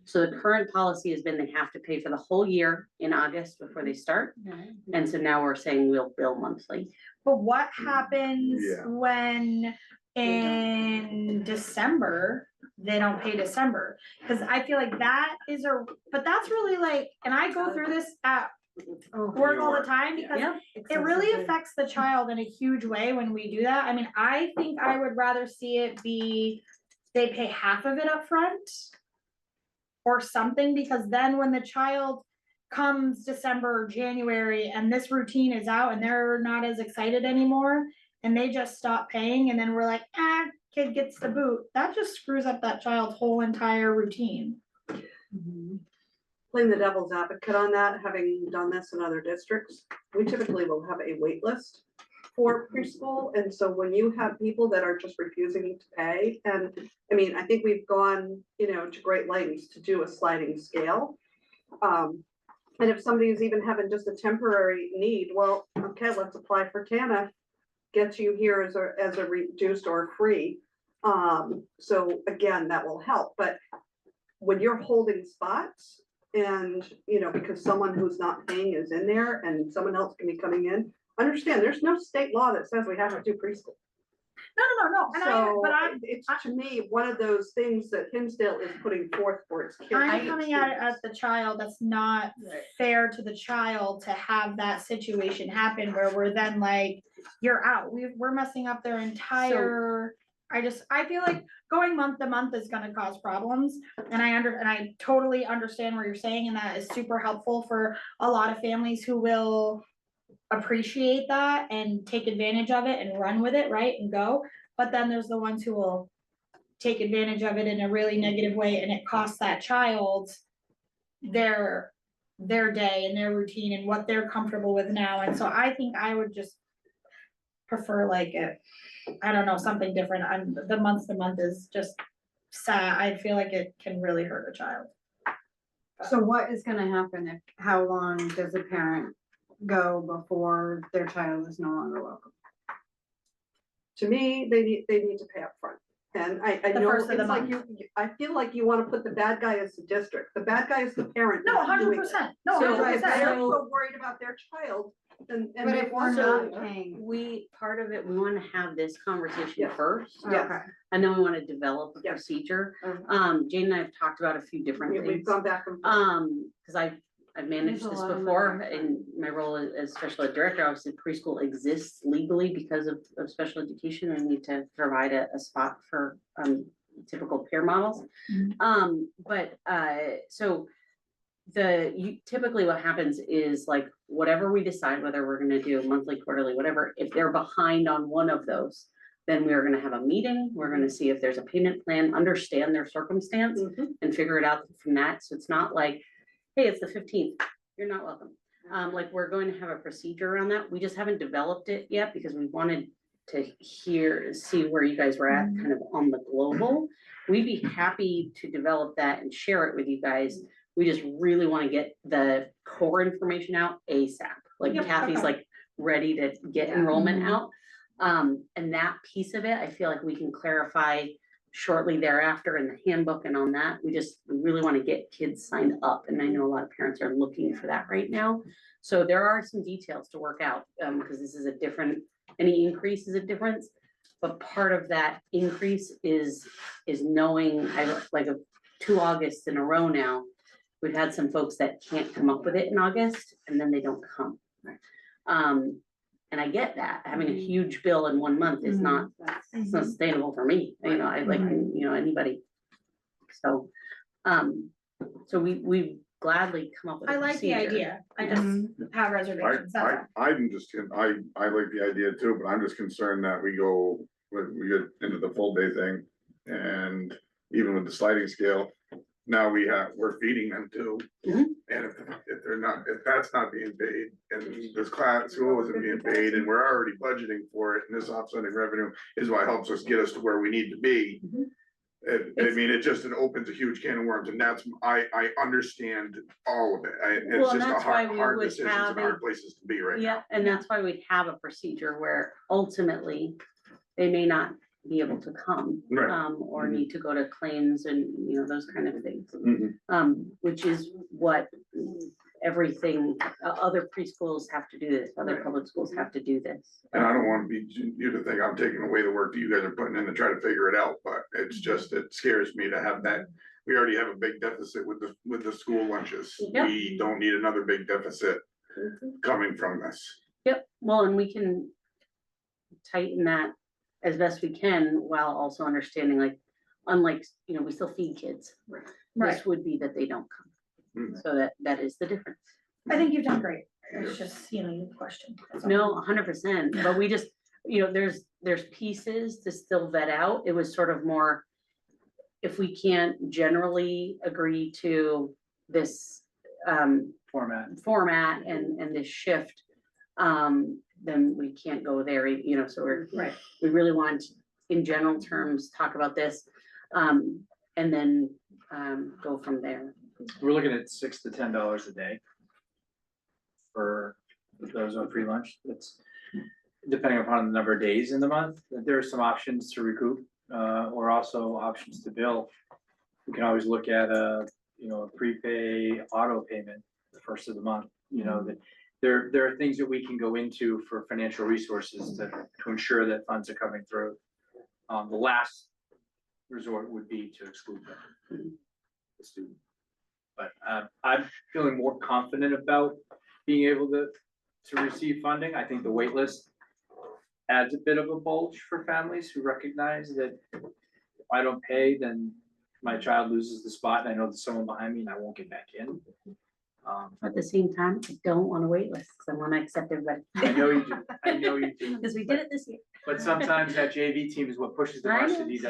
So the current policy has been they have to pay for the whole year in August before they start. And so now we're saying we'll bill monthly. But what happens Yeah. when in December, they don't pay December? Cause I feel like that is but that's really like, and I go through this at work all the time because Yeah. it really affects the child in a huge way when we do that. I mean, I think I would rather see it be, they pay half of it up front or something, because then when the child comes December or January and this routine is out and they're not as excited anymore and they just stop paying and then we're like, kid gets the boot, that just screws up that child's whole entire routine. Playing the devil's advocate on that, having done this in other districts, we typically will have a wait list for preschool. And so when you have people that are just refusing to pay, and I mean, I think we've gone, you know, to great lengths to do a sliding scale. And if somebody's even having just a temporary need, well, okay, let's apply for TANF, get you here as a reduced or free. So again, that will help. But when you're holding spots, and, you know, because someone who's not paying is in there and someone else can be coming in, understand, there's no state law that says we have to do preschool. No. So it's to me, one of those things that Hinsdale is putting forth for its kids. I'm coming at it as the child. That's not fair to the child to have that situation happen where we're then like, you're out. We're messing up their entire. I feel like going month to month is gonna cause problems. And I totally understand what you're saying, and that is super helpful for a lot of families who will appreciate that and take advantage of it and run with it, right, and go. But then there's the ones who will take advantage of it in a really negative way, and it costs that child their day and their routine and what they're comfortable with now. And so I think I would just prefer like it, I don't know, something different. The month to month is just sad. I feel like it can really hurt a child. So what is gonna happen if, how long does a parent go before their child is no longer welcome? To me, they need to pay up front. And I The know, first of the it's like I feel like you wanna put the bad guy as the district, the bad guy is the parent. No, that's doing it. 100%. No, So 100%. if they're so worried about their child, and But if we're So not paying. part of it, we wanna have this conversation Yes. first. Yes. Okay. And then we wanna develop a Yes. procedure. Okay. Jane and I have talked about a few different We've things. gone back and forth. Cause I've managed There's a this lot of before money. in my role as special ed director. Obviously, preschool exists legally because of special education. I need to provide a spot for typical peer models. So typically what happens is like whatever we decide, whether we're gonna do monthly, quarterly, whatever, if they're behind on one of those, then we are gonna have a meeting. We're gonna see if there's a payment plan, understand their circumstance and figure it out from that. So it's not like, hey, it's the 15th, you're not welcome. Like we're going to have a procedure around that. We just haven't developed it yet because we wanted to see where you guys were at kind of on the global. We'd be happy to develop that and share it with you guys. We just really want to get the core information out ASAP. Like Yep, Kathy's okay. like ready to get enrollment out. And that piece of it, I feel like we can clarify shortly thereafter in the handbook and on that. We really want to get kids signed up. And I know a lot of parents are looking for that right now. So there are some details to work out because this is any increase is a difference. But part of that increase is knowing, like 2 Augusts in a row now, we've had some folks that can't come up with it in August and then they don't come. And I get that, having a huge bill in 1 month is not, it's not sustainable for me, I like, anybody. So, we gladly come up with a I like the procedure. idea. I just have reservations. That's all. I'm just, I like the idea too, but I'm just concerned that we get into the full day thing. And even with the sliding scale, now we're feeding them too. And if that's not being paid, and this school isn't being paid, and we're already budgeting for it, and this offsetting revenue is what helps us get us to where we need to be. It opens a huge can of worms, and I understand all of it. It's just a hard decisions and hard places to be right now. Yeah, and that's why we have a procedure where ultimately they may not be able to come. Right. Or need to go to claims and, those kind of things. Which is what everything, other preschools have to do this, other public schools have to do this. And I don't want you to think I'm taking away the work that you guys are putting in to try to figure it out, but it's just, it scares me to have that. We already have a big deficit with the school lunches. Yep. We don't need another big deficit coming from this. Yep, well, and we can tighten that as best we can while also understanding like, unlike, we still feed kids. Right. This would be that they don't come. So that is the difference. I think you've done great. It's just, you question. That's all. No, 100%, but we just, there's pieces to still vet out. It was sort of more, if we can't generally agree to this format and this shift, then we can't go there, so we really want, in general terms, talk about this, and then, go from there. We're looking at $6 to $10 a day for those on free lunch. It's depending upon the number of days in the month. There are some options to recoup, or also options to bill. We can always look at a prepay auto payment the first of the month. There are things that we can go into for financial resources to ensure that funds are coming through. The last resort would be to exclude them, the student. But I'm feeling more confident about being able to receive funding. I think the wait list adds a bit of a bulge for families who recognize that if I don't pay, then my child loses the spot and I know there's someone behind me and I won't get back in. At the same time, I don't want to wait list, because I want to accept everybody. I know you do. Because we did it this year. But sometimes that JV team is what pushes the varsity to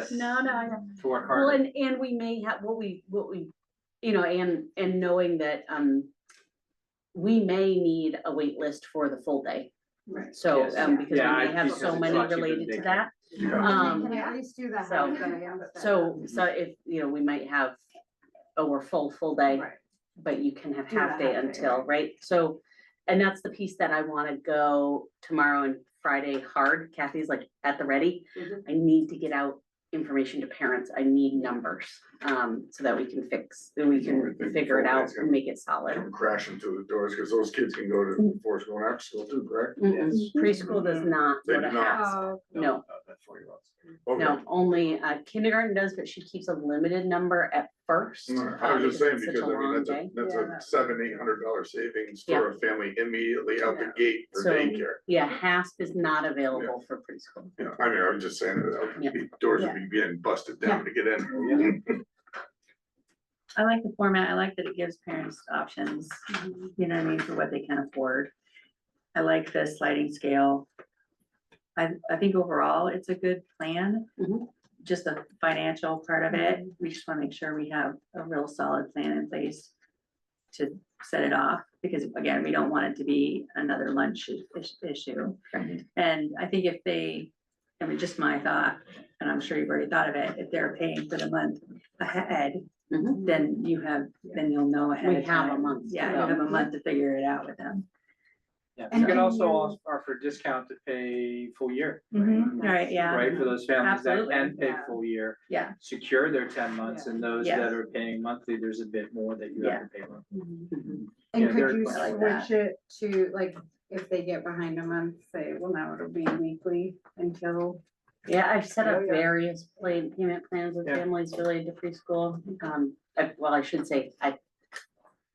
work hard. Well, and we may have, what we, and knowing that, we may need a wait list for the full day. Right. So, Yes. because we Yeah, may have because so it's many a lot cheaper related than to daycare. that. Yeah. We can at least do the so- half day instead. So if, we're might have, we're full day, Right. but you can have Do the half day half day, until, right? So, and that's the piece that I wanna go tomorrow and Friday hard. Kathy's like at the ready. Mhm. I need to get out information to parents. I need numbers, so that we can figure it out and make it solid. Come crashing through the doors, because those kids can go to before school and after school too, correct? Preschool does not They go to do not. HASP. Oh, No, That's 4-year-olds. no, Okay. only kindergarten does, but she keeps a limited number at first. I was just saying, it's such because I mean, long that's day. that's Yeah. a $700-800 savings Yeah. for a family immediately out the Yeah. gate for So- daycare. Yeah, HASP is not available for preschool. Yeah, I mean, I was just saying that Yeah. the doors would be getting busted down to get in. I like the format. I like that it gives parents options, you know what I mean, for what they can afford. I like the sliding scale. I think overall it's a good plan. Mhm. Just the financial part of it, we just wanna make sure we have a real solid plan in place to set it off, because again, we don't want it to be another lunch issue. And I think if they, I mean, just my thought, and I'm sure you've already thought of it, if they're paying for the month ahead, Mhm. then you'll know ahead We of have a time. month to Yeah, you go. have a month to figure it out with them. Yeah, And you can can also you- offer a discount to pay full year, Right, yeah. right, for those families that Absolutely, can pay yeah. full year. Yeah. Secure their 10 months, and those Yeah. that are paying monthly, there's a bit more that you have to pay monthly. Mhm. And Yeah, could they're- you I like that. switch it to, like, if they get behind a month, say, well, now it'll be weekly until. Yeah, I've set up Oh, yeah. various payment plans with Yeah. families related to preschool. I should say, I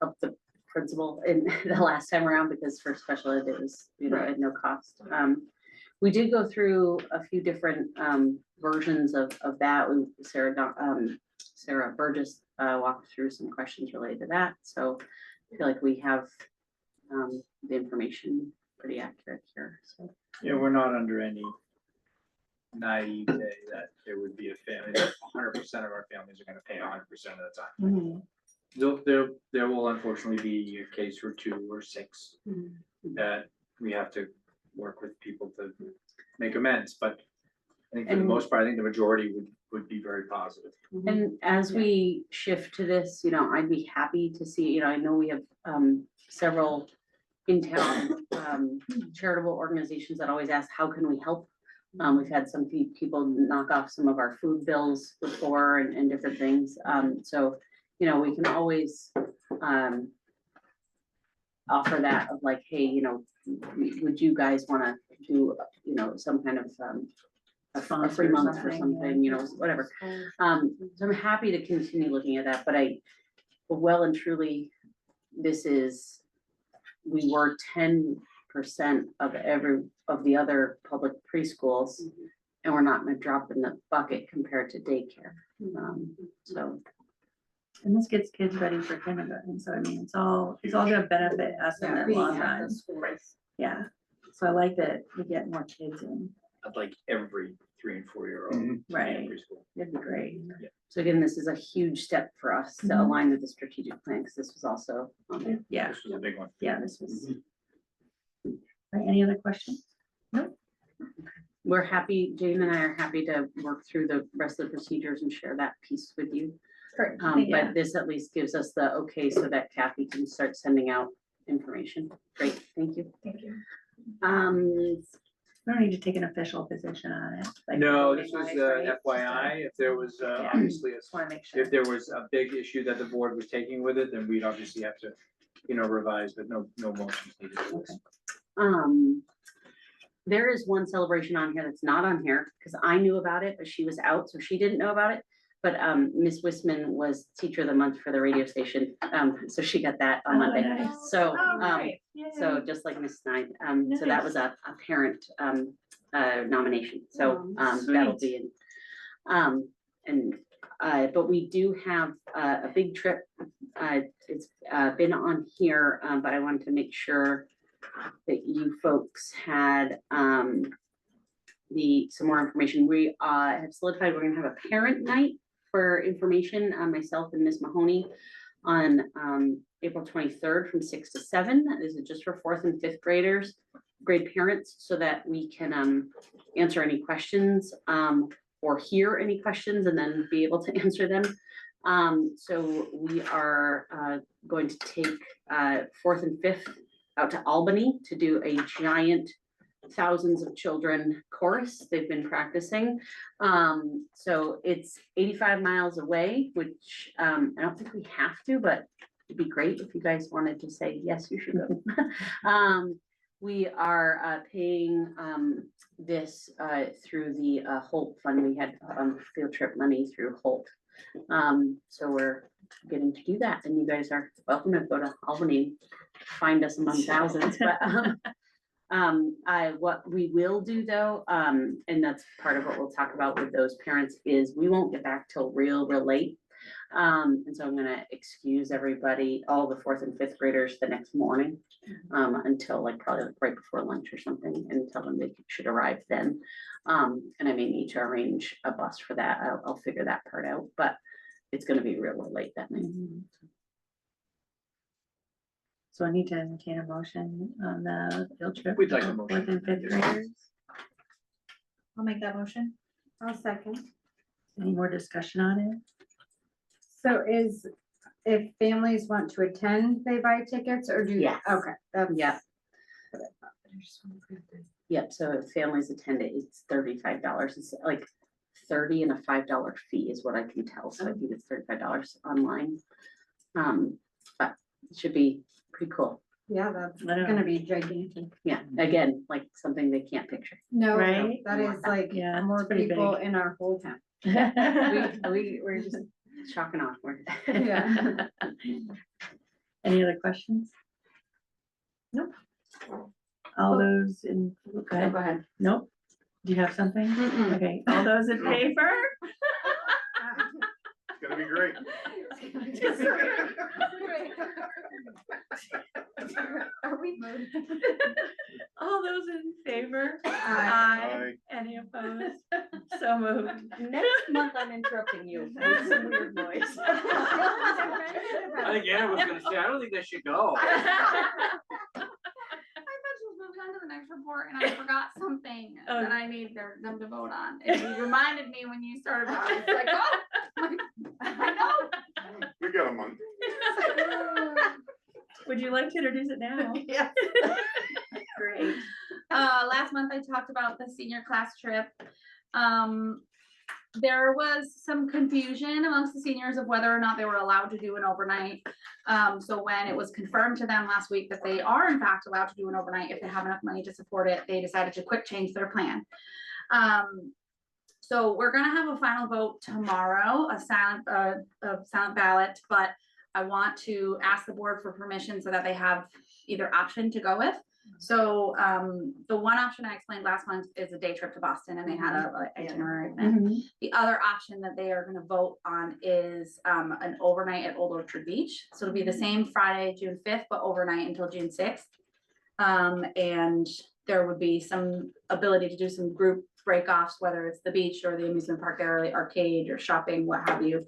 helped the principal in the last time around, because for special ed, it was, at no cost. We did go through a few different versions of that. Sarah Burgess walked through some questions related to that, so I feel like we have the information pretty accurate here, so. Yeah, we're not under any naivete that there would be a family, that 100% of our families are gonna pay 100% of the time. There will unfortunately be a case or 2 or 6 that we have to work with people to make amends, but I think for the And- most part, I think the majority would be very positive. And as we shift to this, I'd be happy to see, I know we have several in town charitable organizations that always ask, how can we help? We've had some people knock off some of our food bills before and different things. So, we can always offer that of like, hey, would you guys wanna do, some kind of a free month or something, whatever. So I'm happy to continue looking at that, but well and truly, we were 10% of the other public preschools, and we're not gonna drop in the bucket compared to daycare. So, And this gets kids ready for kindergarten, so I mean, it's all gonna benefit us in the long run. Yeah, so I like that we get more kids in, I'd like every 3 and 4-year-old to be Right. in preschool. it'd be great. so again, this is a huge step for us to Mhm. align with the strategic plan, because this was also, Yeah, This was a big one. yeah, this was. Right, any other questions? we're happy, Jane and I are happy to work through the rest of the procedures and share that piece with you. Great. But this at least gives us the okay so that Kathy can start sending out information. Great, thank you. Thank you. Um, We don't need to take an official position on it. like No, voting this was wise, right? FYI, if there was Yeah. obviously, Just wanna make sure. if there was a big issue that the board was taking with it, then we'd obviously have to, revise, but no motions needed for this. there is one celebration on here that's not on here, because I knew about it, but she was out, so she didn't know about it. But Miss Wisman was Teacher of the Month for the radio station, so she got that on Oh, Monday. nice. So, Oh, great. so just like Miss Knight, so that was a parent nomination, so that'll be in. But we do have a big trip, it's been on here, but I wanted to make sure that you folks had some more information. We have solidified, we're gonna have a parent night for information, myself and Miss Mahoney on April 23rd from 6 to 7. This is just for 4th and 5th graders. grade parents so that we can answer any questions or hear any questions and then be able to answer them. So we are going to take 4th and 5th out to Albany to do a giant thousands of children chorus. They've been practicing. So it's 85 miles away, which I don't think we have to, but it'd be great if you guys wanted to say, yes, you should go. We are paying this through the Holt Fund. We had field trip money through Holt. So we're getting to do that, and you guys are welcome to go to Albany, find us among thousands, but what we will do though, and that's part of what we'll talk about with those parents, is we won't get back till real late. And so I'm gonna excuse everybody, all the 4th and 5th graders the next morning, until like probably right before lunch or something, and tell them they should arrive then. And I may need to arrange a bus for that. I'll figure that part out, but it's gonna be real late that night. So I need to entertain a motion on the field trip. We'd like a for motion. 4th and 5th graders. I'll make that motion. I'll second. Any more discussion on it? So if families want to attend, they buy tickets or do? Yes. Okay. Yeah. Yep, so if families attend it, it's $35. It's like 30 and a $5 fee is what I can tell, so I think it's $35 online. But it should be pretty cool. Yeah, that's gonna be gigantic. Yeah, again, like something they can't picture. No, Right? that is like Yeah, it's more pretty people big. in our whole town. We're just chalking off. Yeah. Any other questions? Nope. All those in, go ahead. Go ahead. Nope. Do you have something? Okay, all those in favor? It's gonna be great. Are we voting? All those in favor? Aye. Any opposed? So moved. Next month, I'm interrupting you with some weird noise. I think Anna was gonna say, I don't think that should go. I thought she was moving on to the next report and I forgot something Oh. that I need them to vote on. And you reminded me when you started talking, it's like, oh, I know. We got a month. Would you like to introduce it now? Yes. Great. Last month I talked about the senior class trip. There was some confusion amongst the seniors of whether or not they were allowed to do an overnight. So when it was confirmed to them last week that they are in fact allowed to do an overnight if they have enough money to support it, they decided to quick change their plan. So we're gonna have a final vote tomorrow, a silent ballot, but I want to ask the board for permission so that they have either option to go with. So the one option I explained last month is a day trip to Boston, and they had a itinerary event. The other option that they are gonna vote on is an overnight at Old Orchard Beach. So it'll be the same Friday, June 5th, but overnight until June 6th. And there would be some ability to do some group break-offs, whether it's the beach or the amusement park area, arcade or shopping, what have you.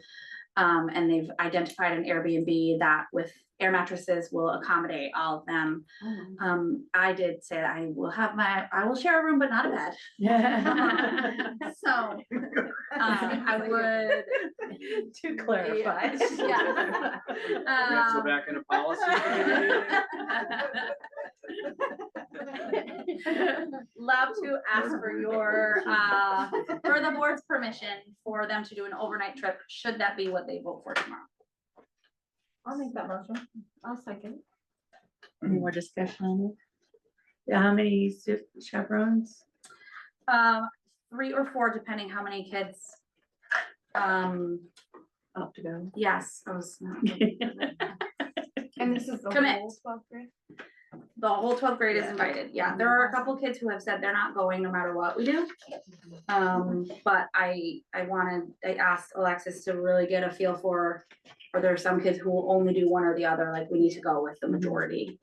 And they've identified an Airbnb that with air mattresses will accommodate all of them. I did say that I will share a room, but not a bed. So, I would. To clarify. Yeah. We have to go back into policy. Love to ask for your, for the board's permission for them to do an overnight trip, should that be what they vote for tomorrow. I'll make that motion. I'll second. Any more discussion on it? Yeah, how many chaperones? 3 or 4, depending how many kids. Up to go. Yes, I was. And this is the Commit. whole 12th grade? The whole 12th grade is invited. Yeah, there are a couple kids who have said they're not going no matter what we do. But I asked Alexis to really get a feel for, are there some kids who will only do one or the other, like we need to go with the majority.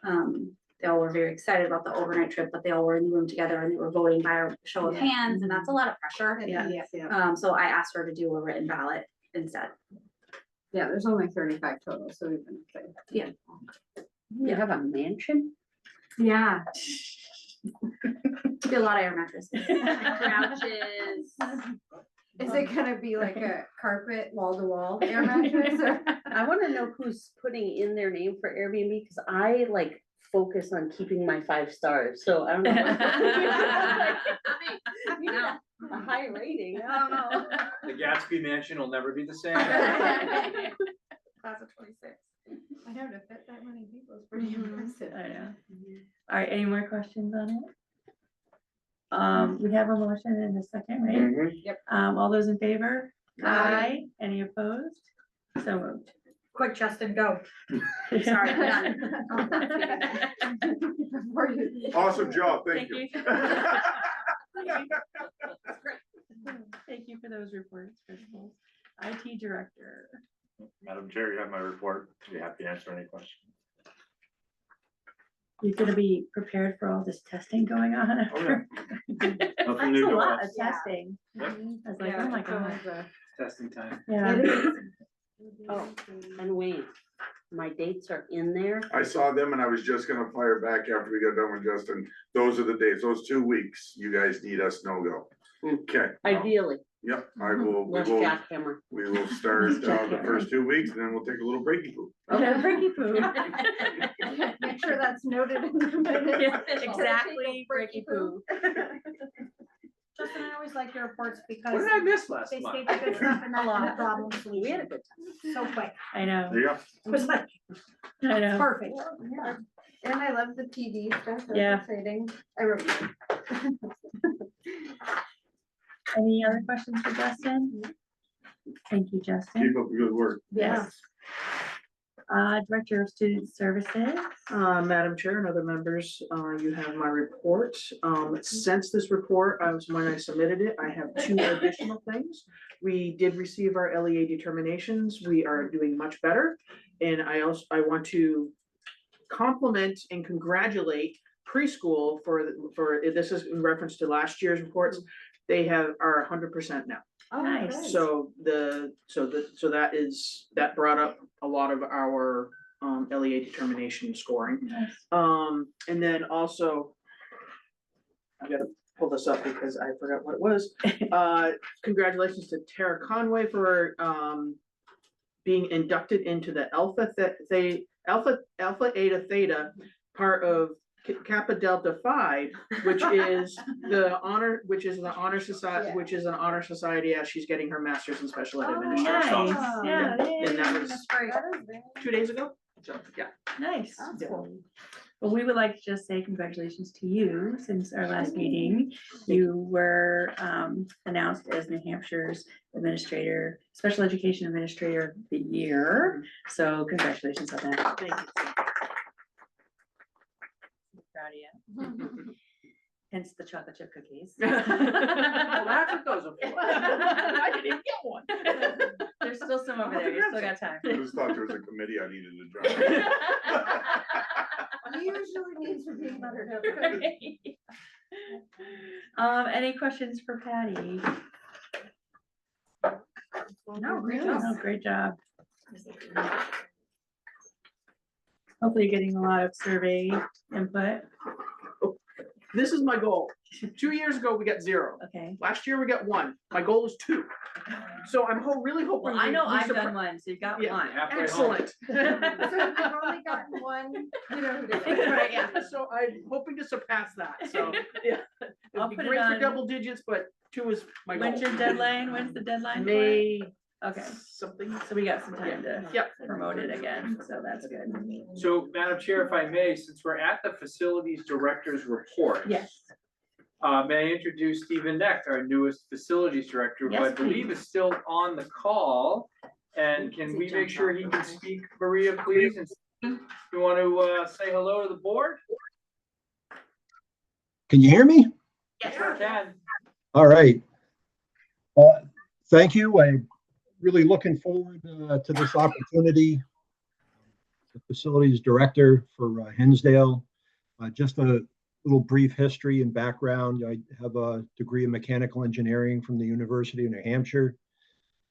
They all were very excited about the overnight trip, but they all were in the room together and they were voting by a show of hands, and that's a lot of pressure. Yeah. So I asked her to do a written ballot instead. Yeah, there's only 35 total, so we've been okay. You have a mansion? Yeah. Be a lot of air mattresses, couches. Is it gonna be like a carpet wall to wall air mattress or? I wanna know who's putting in their name for Airbnb, because I like focus on keeping my 5 stars, so I don't know. Yeah, a high rating, I don't know. The Gatsby Mansion will never be the same. Class of 26. I know, to fit that many people is pretty impressive. I know. All right, any more questions on it? We have a motion in a second, right? Yep. All those in favor? Aye. Any opposed? So moved. Quick, Justin, go. Sorry, I'm Awesome job, thank you. Thank you for those reports, principals. IT director. Madam Chair, you have my report. Be happy to answer any questions. You're gonna be prepared for all this testing going on after? Nothing That's new a to lot us. of testing. I was like, oh my god. Testing time. Yeah. Oh, and Wayne, my dates are in there. I saw them and I was just gonna fire back after we got done with Justin. Those are the days, those 2 weeks, you guys need us no-go. Okay. Ideally, Yep, we less will, jackhammer. we will start the first 2 weeks and then we'll take a little breaky poop. Okay, Ricky poo. Make sure that's noted in the minutes. Exactly, Ricky poo. Justin, I always like your reports because What did I miss last they month? state the good stuff and A then lot. the problem We solution. had a good time. So quick. I know, There you go. It was like I know. perfect. Yeah, and I love the PD stuff, that's Yeah. exciting. I wrote. Any other questions for Justin? Thank you, Justin. Keep up the good work. Yes. Director of Student Services. Madam Chair and other members, you have my report. Since this report, when I submitted it, I have 2 additional things. We did receive our LEA determinations. We are doing much better. And I want to compliment and congratulate preschool for, this is in reference to last year's reports. They are 100% now. Oh, Nice. good. So that brought up a lot of our LEA determination scoring. Nice. And then also, I gotta pull this up because I forgot what it was. Congratulations to Tara Conway for being inducted into the Alpha Eta Theta part of Kappa Delta Phi, which is an honor society as she's getting her master's in special ed administration. Nice, yeah, And that was That's great. 2 days ago. So, yeah. nice. That's cool. Well, we would like to just say congratulations to you since our last meeting. You were announced as New Hampshire's Special Education Administrator of the Year. So congratulations on that. Thank you. Proud of you. Hence the chocolate chip cookies. Well, that's what those are for. I didn't even get one. There's still some over there. You still got time. I just thought there was a committee I needed to join. Usually means for being buttered up. Any questions for Patty? No, really. Oh, great job. Hopefully you're getting a lot of survey input. This is my goal. 2 years ago, we got 0. Okay. Last year, we got 1. My goal is 2. So I'm really hoping. Well, I know we I've surpri- done one, so you've got Yeah. one. Halfway home. Excellent. So I've only gotten one, you know who did it. Right, yeah. So I'm hoping to surpass that. So, yeah. I'll It'd be put it great for on- double digits, but 2 is my goal. When's your deadline? When's the deadline for it? May Okay, something. so we got some time to Yep. promote it again, so that's good. So, Madam Chair, if I may, since we're at the Facilities Director's report. Yes. May I introduce Stephen Neck, our newest Facilities Director, who I Yes, believe is still on the call. And can we make sure he can speak, Maria, please? And Stephen, you want to say hello to the board? Can you hear me? Yes, I can. All right. Thank you. I'm really looking forward to this opportunity. The facilities director for Hinsdale. Just a little brief history and background. I have a degree in mechanical engineering from the University of New Hampshire.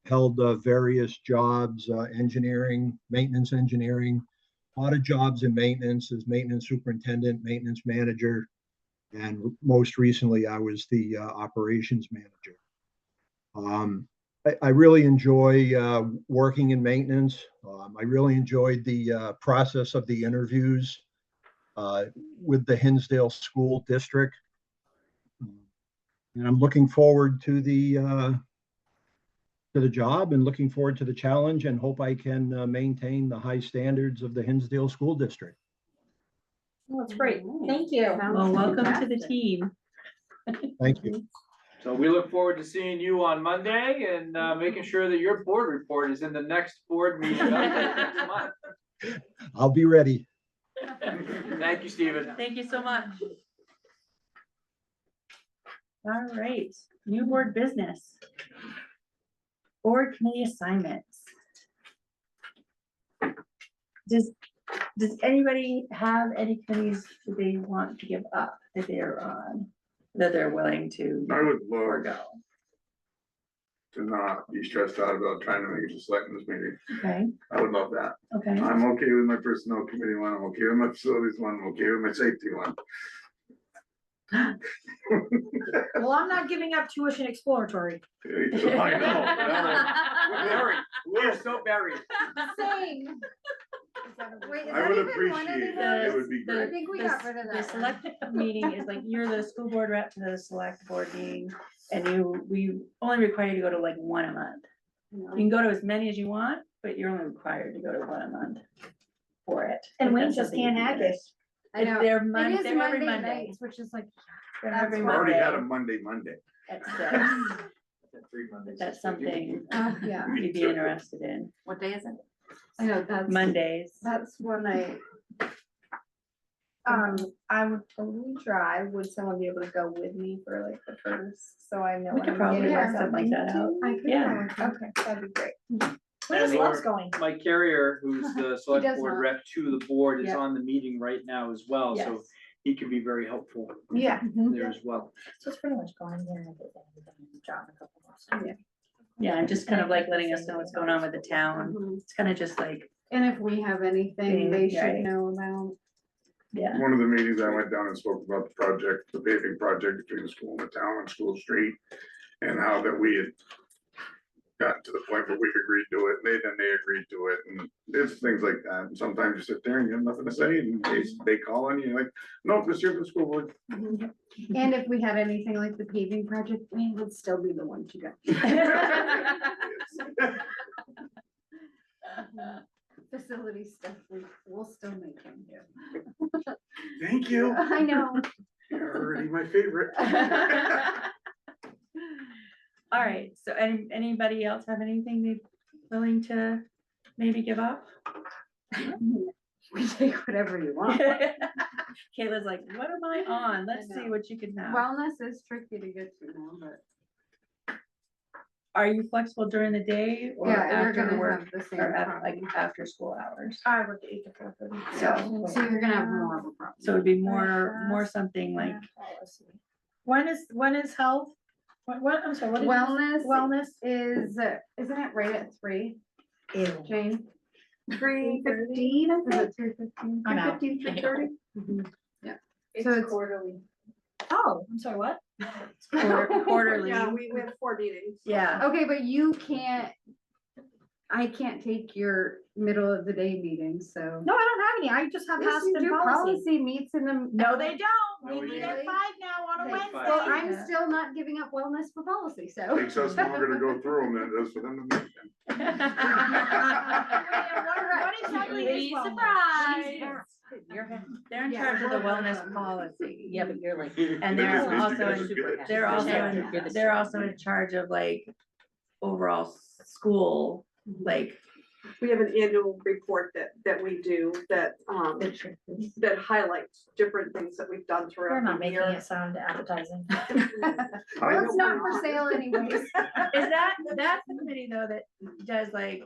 Held various jobs, engineering, maintenance engineering, a lot of jobs in maintenance as maintenance superintendent, maintenance manager, and most recently I was the operations manager. I really enjoy working in maintenance. I really enjoyed the process of the interviews with the Hinsdale School District. And I'm looking forward to the job and looking forward to the challenge and hope I can maintain the high standards of the Hinsdale School District. Well, that's great. Thank you. Well, welcome to the team. Thank you. So we look forward to seeing you on Monday and making sure that your board report is in the next board meeting next month. I'll be ready. Thank you, Stephen. Thank you so much. All right, new board business. Board committee assignments. Does anybody have any committees that they want to give up that they're on, that they're willing to I would love forego? to not be stressed out about trying to make it to selectmen's meeting. Okay, I would love that. okay. I'm okay with my personnel committee one, I'm okay with my facilities one, I'm okay with my safety one. Well, I'm not giving up tuition exploratory. I know. We're buried. We're so buried. Same. Wait, is I that would even one appreciate it, anymore? it would be I great. think we got rid of The that. select meeting is like, you're the school board rep to the select board meeting, and we only require you to go to like one a month. You can go to as many as you want, but you're only required to go to one a month for it. And If Wayne that's just something can't you hack do. it. I know. They're It is they're every Monday Monday. nights, which is like, They're that's every I've already had a Monday Monday. at 6. 3 Mondays. That's something yeah, you'd be interested in. What day is it? I know, that's. Mondays. That's when I would totally try. Would someone be able to go with me for like the first, so I know We what could I'm probably getting work myself something like that into? out. I could Yeah. go. Okay, that'd be great. Where's And Love's or going? Mike Carrier, who's the select does board not. rep to the board, is Yeah. on the meeting right now as well, so Yes. he can be very helpful Yeah. there as well. So it's pretty much going there. and everything, job in a couple months. Yeah. Yeah, and just kind of like letting us know what's going on with the town. It's kind of just like, And if we have anything they should Right. know about. yeah. One of the meetings I went down and spoke about the project, the paving project between the school and the town on School Street. And how that we had gotten to the point where we agreed to it, and they agreed to it, and it's things like that. And sometimes you sit there and you have nothing to say, and they call on you, you're like, nope, this year's the school board. And if we had anything like the paving project, we would still be the one to go. Facility stuff, we'll still make them do. Thank you, I know. you're already my favorite. All right, so anybody else have anything they willing to maybe give up? We take whatever you want. Kayla's like, what am I on? Let's I see know. what you can have. Wellness is tricky to get to now, but. Are you flexible during the day or Yeah, you're after gonna work have the same or like problem. after school hours? I work 8 to 4:30. So, So you're gonna have more of a problem. so it'd be more something like, When is health? What, I'm sorry, what? did you say? Wellness. Wellness. Is, isn't it right at 3, Ew. Jane? 3:15, is it 3:15? I'm out. 3:15, 3:30? Yeah. It's So it's- quarterly. Oh, I'm sorry, what? quarterly. Yeah, we have 4 meetings. Yeah. Okay, but I can't take your middle of the day meetings, so. No, I don't have any. I just have Yes, past you and do. policy. Policy meets in the. No, they don't. No, We we meet don't. at 5 now on a Okay, Wednesday. well, I'm still not giving up wellness for policy, so. Takes us longer to go through them than it does for them to make them. What exactly is Be wellness? surprised. They're in Yeah, charge of the we're- wellness policy. Yeah, but you're like. And They they're just- also, guys are in- good. they're also, Yeah. they're also in charge of like overall school, like, We have an annual report that we do that highlights different things that we've done We're throughout not the making year. it sound appetizing. Well, it's not for sale anyways. is that's the committee though that does like,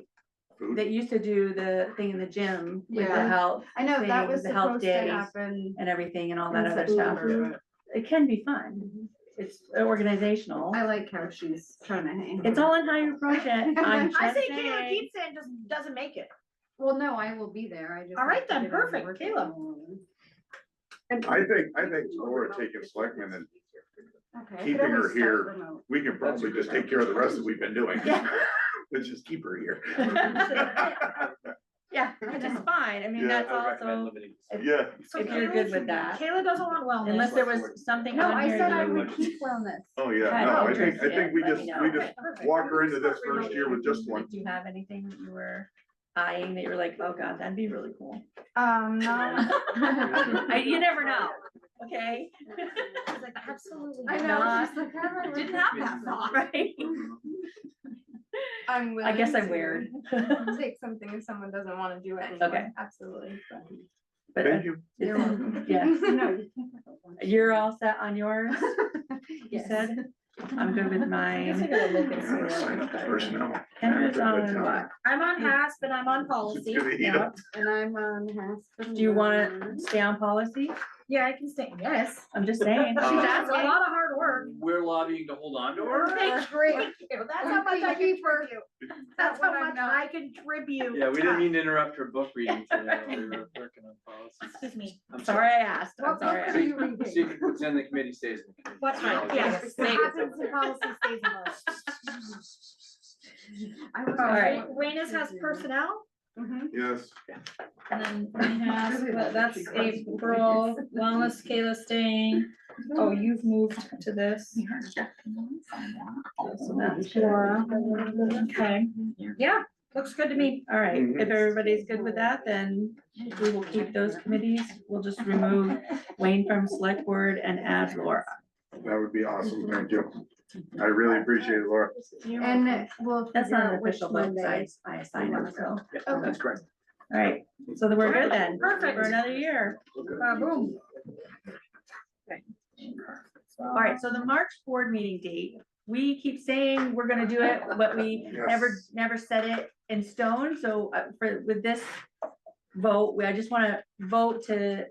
Food. that used to do the thing in the gym with the Yeah. health I know that thing, was the health supposed to days happen. and everything and all that in other stuff. September, It can be fun. It's organizational. but I like how she's trying to hang. It's all in how you approach it. I'm I just say Kayla saying. keeps it and just doesn't make it. Well, no, I will be there. I just. All right have to then, get out of perfect. work. Caleb. I think Laura taking selectmen and Okay. I could keeping her always start here, remote. we can probably just take care of the rest that we've been doing. Let's just keep her here. Yeah, which is fine. I mean, Yeah, that's I would recommend also, limiting. Yeah. So if you're good with that. Kayla doesn't want wellness. Unless there was something No, on I here. said I you would keep wellness. Oh, yeah, Had no, I interest think in, we let just, me know. we just walk her into this first year with just Did one. you have anything that you were eyeing that you were like, oh god, that'd be really cool? No. You never know, okay? I was like, absolutely I know. Not- she's like, how do I Didn't work have this that thought. Right? I'm willing. I guess I'm to weird. Take something if someone doesn't wanna do it. Okay. Absolutely. But Thank you. You're welcome. yes, No. you're all set on yours, you Yes. said? I'm good with I mine. gotta look and see Yeah, what sign up the personnel. Kendra's on what? I'm on HASP and I'm on policy. Gonna eat 'em. And I'm on HASP. Do you wanna stay on policy? Yeah, I can stay, yes. I'm just saying. That's a lot of hard work. We're lobbying to hold on to her. Thank you. That's how much I contribute. That's how much I contribute. Yeah, we didn't mean to interrupt her book reading today. We were working on policy. Excuse me. I'm Sorry I asked, I'm What book sorry. I are you asked. reading? See, what's in the committee stays in the committee. What's right, yes. What Thank you. happens in policy stays in policy. I was. All right. Wayne's has personnel, Yes. and then we have, well, that's April, wellness, Kayla staying. Oh, you've moved to this. So that's Laura. Okay, yeah, looks good to me. All right, Mhm. if everybody's good with that, then we will keep those committees. We'll just remove Wayne from select board and add Laura. That would be awesome. Thank you. I really appreciate it, Laura. And we'll. That's figure not an out which official vote, Monday. I assigned them, so. Yeah, that's correct. All right, so then we're good then. Perfect. For another year. Boom. All right, so the March board meeting date, we keep saying we're gonna do it, but we never set it in stone, so with this vote, I just wanna vote to,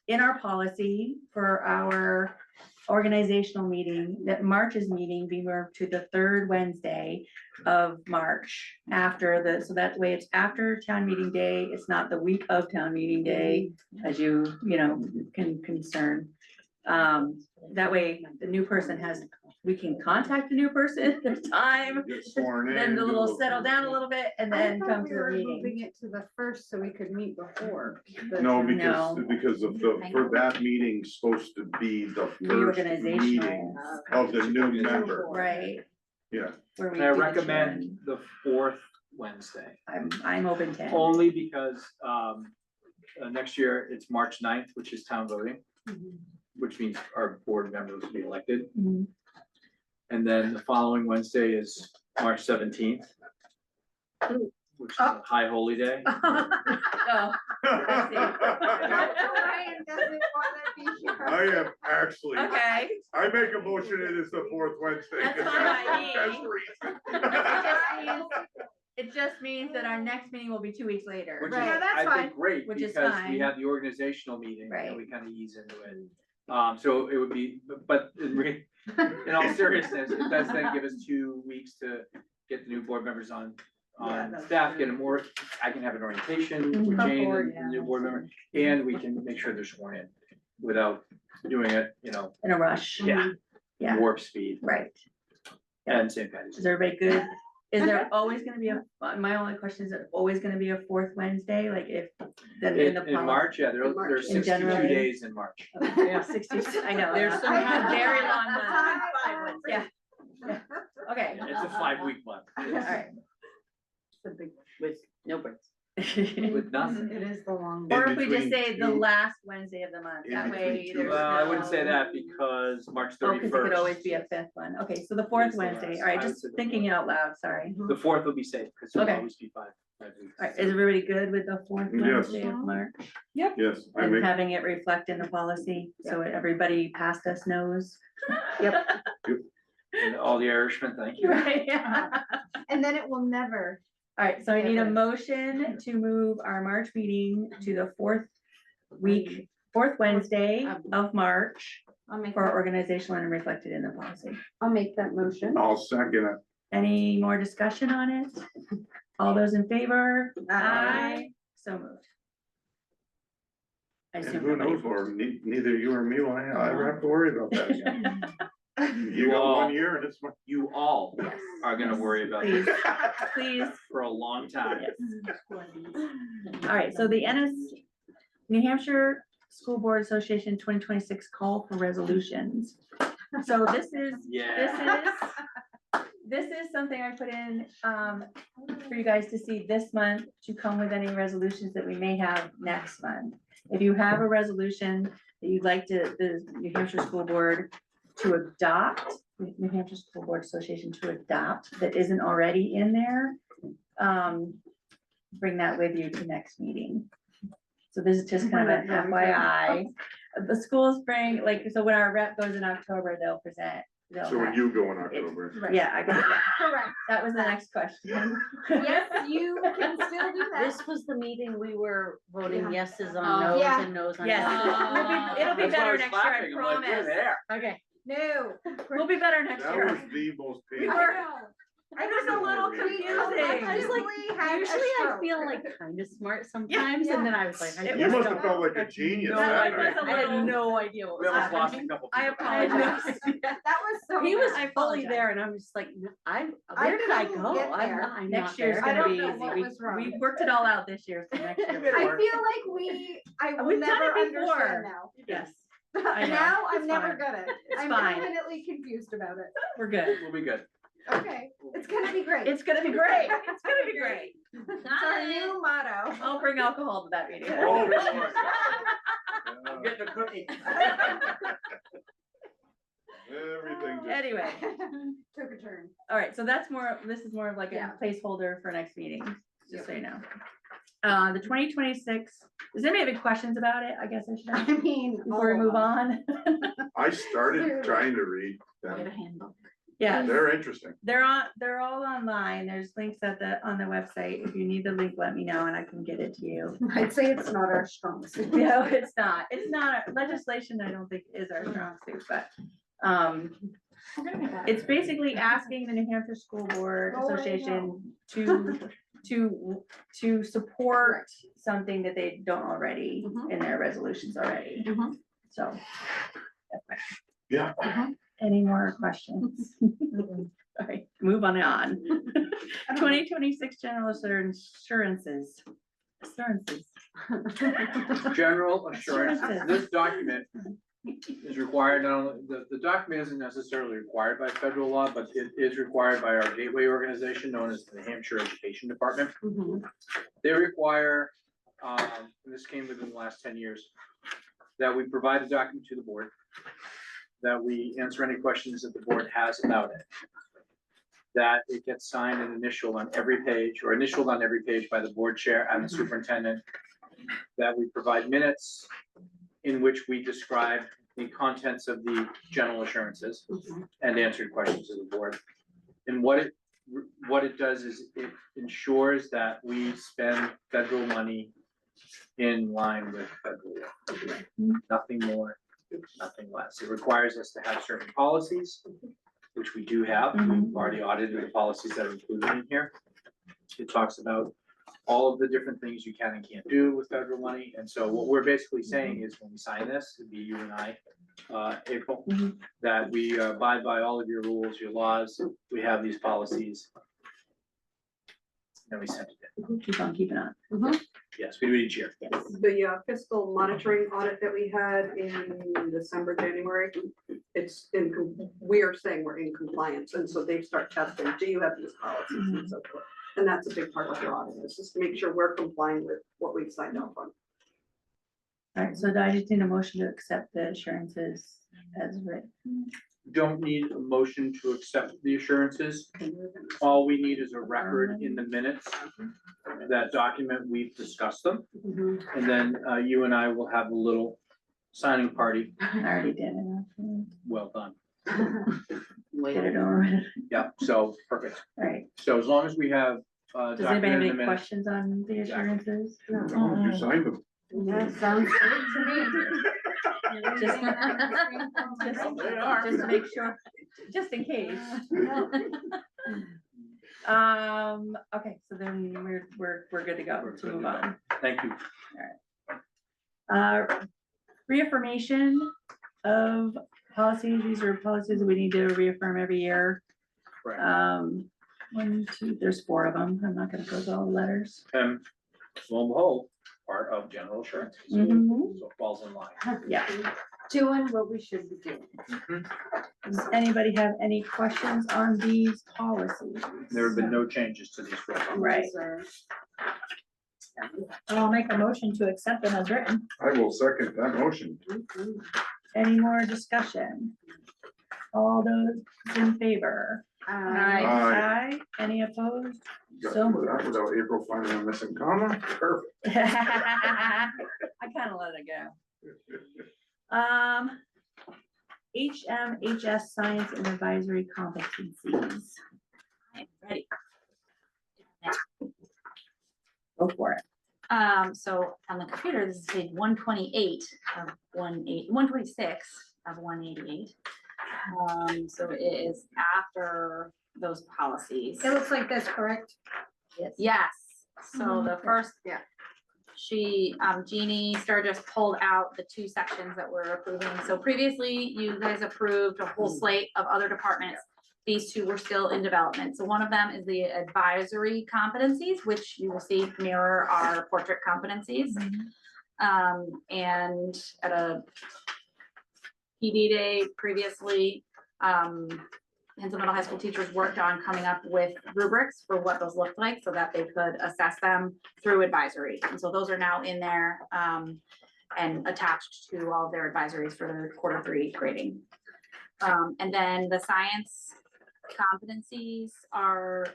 in our policy for our organizational meeting, that March's meeting be moved to the third Wednesday of March so that way it's after town meeting day, it's not the week of town meeting day, as you can concern. That way the new person we can contact the new person, there's time, Get sworn in. then the do little settle down a little bit and I then thought come we to the were meeting. moving it to the first so we could meet before. No, No. because of for that meeting's supposed to be the first meeting Reorganizational, of the new member. right? Yeah. Where we And I do the recommend swearing. the fourth Wednesday, I'm open to. only because, next year it's March 9th, which is town voting, which means our board members will be elected. Mhm. And then the following Wednesday is March 17th, which is a high holy day. Oh, Ryan doesn't wanna be here. I am actually, okay. I make a motion it is the fourth Wednesday. That's fine by me. That's the reason. It just means that our next meeting will be 2 weeks later. Which Right. is, Yeah, that's I fine. think, great, Which is because fine. we have the organizational meeting Right. and we kind of ease into it. So it would be, but in all seriousness, it does then give us 2 weeks to get the new board members on that's staff, get them more, I can have an orientation with Mhm. Jane Board, and yeah. the new board member, and we can make sure they're sworn in without doing it, In a rush. yeah, Yeah, warp speed right. and St. Patty's. Is everybody good? Is there always gonna be my only question is, there always gonna be a fourth Wednesday, like if, then in the. In March, yeah, In March. there's In 62 general. days in March. Yeah, 60, I know. There's yeah. some Very long month. months. Yeah. Yeah. Okay. It's a 5-week month All right. With no breaks. with nothing. It is the long. In Or if we just between say the two- last Wednesday of the month, in that way between two- there's Well, I wouldn't say no- that because March Oh, cause it could always 31st, be a fifth one. Okay, so the fourth It's the Wednesday, last. all right, I would just say the thinking out loud, sorry. the 4th will be safe because it'll Okay. always be 5 weeks. All right, is everybody good with the fourth Yes. Wednesday of March? Yes, I And make, having it reflect in the policy, so everybody past us knows. And all the Irishmen, thank you. Right, yeah. And then it will never. All right, so I need a Yes. motion to move our March meeting to the fourth Wednesday of March I'll make, for organizational and reflected in the policy. I'll make that motion. I'll second it. Any more discussion on it? All those in favor? Aye. So moved. I And assume who nobody- knows, Laura, neither you or me will ever have to worry about that again. You got all- 1 year and it's. You all are gonna worry about Please, this please. for a long time. Yes. All right, so the New Hampshire School Board Association 2026 call for resolutions. So this is something I put in, for you guys to see this month, to come with any resolutions that we may have next month. If you have a resolution that you'd like the New Hampshire School Board to adopt, New Hampshire School Board Association to adopt, that isn't already in there, bring that with you to next meeting. So this is just kind of an FYI. The schools bring, like, so when our rep goes in October, they'll present. So when you go in October. Yeah, I got it. Correct. That was the next question. Yes, you can still do that. This was the meeting we were voting Yeah. yeses on Oh. no's Yeah. and no's on Yes, yeses. it'll be That's why I better was next year, I laughing. I'm like, we're promise. there. Okay. No. We'll be better next That year. was the most We painful. were- know. It was a little confusing. I was like, Had a usually I stroke. feel like kind of smart sometimes, and then I was like, I It You just must don't have felt like a know. genius No, that it night. was a I had little- no idea what We was almost lost a happening. couple I people. apologize. That was so. He was bad. fully there, and I'm just like, I where did I couldn't go? get I'm there. not, I'm Next not year's there. I gonna don't be know easy. what We was wrong. worked it all out this year, so next year. I will feel work. like I will We've done never it before. understand now. Yes, I know. Now I'm It's never fine. gonna. It's I'm fine. permanently confused about it. We're good. We'll be good. Okay, it's gonna be great. It's gonna be great. It's gonna be great. It's our new motto. I'll bring alcohol to that meeting. Oh, Lord. I'm getting a cookie. Everything just. Anyway, Took a turn. all right, so this is more of like Yeah. a placeholder for next meeting, just so you know. The 2026, does anybody have any questions about it? I guess I should, I ask mean. before we all move of on. I started trying to read them. handbook. Yeah, They're interesting. they're all online. There's links on the website. If you need the link, let me know and I can get it to you. them. I'd say it's not our strong suit. No, it's not. It's not. Legislation, I don't think is our strong suit, but, it's basically asking the New Hampshire School Board Oh, I Association to support something that they don't already Mhm. in their resolutions already. Mhm. So. that's my- Yeah. Any more questions? All right, move on. 2026 general assurances. General assurance, Assurances. this document is required, not only, the document isn't necessarily required by federal law, but it is required by our gateway organization known as the New Hampshire Education Department. They require, and this came within the last 10 years, that we provide the document to the board, that we answer any questions that the board has about it, that it gets signed and initialed on every page, or initialed on every page by the board chair and the superintendent, that we provide minutes in which we describe the contents of the general assurances and answered questions of the board. And what it does is it ensures that we spend federal money in line with federal law. Nothing more, nothing less. It requires us to have certain policies, which we do have. We've already audited the policies that are included in here. It talks about all of the different things you can and can't do with federal money. And so what we're basically saying is when we sign this, it'd be you and I, April, that we abide by all of your rules, your laws. We have these policies. Then we send it in. Keep on keeping on. Yes, we do it each year. The fiscal monitoring audit that we had in December, January, we are saying we're in compliance, and so they start testing, do you have these policies and so forth? And that's a big part of the audit, is just to make sure we're complying with what we've signed off on. All right, so I just need a motion to accept the assurances as written. Don't need a motion to accept the assurances. All we need is a record in the minutes, that document, we've discussed them. And then you and I will have a little signing party. I already did it. Actually. Well done. Did it over. Yeah, so perfect. All right. So as long as we have Does anybody have document in any the minutes. questions on the assurances? Oh, you signed them. That sounds good to me. Just to make sure, just in case. Okay, so then good to go to move on. Thank you. Reaffirmation of policies. These are policies that we need to reaffirm every year. Correct. 1, 2, there's 4 of them. I'm not gonna go through all the letters. Lo and behold, part of general insurance. So Mhm. so it falls in line. Yeah. Doing what we should be doing. Does anybody have any questions on these policies? There have been no changes to these. rules. Right. I'll make a motion to accept them as written. I will second that motion. Any more discussion? All those in favor? Aye. Aye. Any opposed? Got So through that without April finding a missing comma, perfect. I kind of let it go. HMHS Science and Advisory Competencies. I'm ready. Go for it. So on the computer, this is page 128 of 126 of 188. So it is after those policies. It looks like this, correct? Yes, so the first. Yeah. She, Jeannie Sturgis pulled out the 2 sections that we're approving. So previously, you guys approved a whole slate of other departments. These 2 were still in development. So one of them is the advisory competencies, which you will see mirror our portrait competencies. And at a PD day previously, Hinsdale Middle High School teachers worked on coming up with rubrics for what those looked like so that they could assess them through advisory. And so those are now in there and attached to all of their advisories for their Q3 grading. And then the science competencies are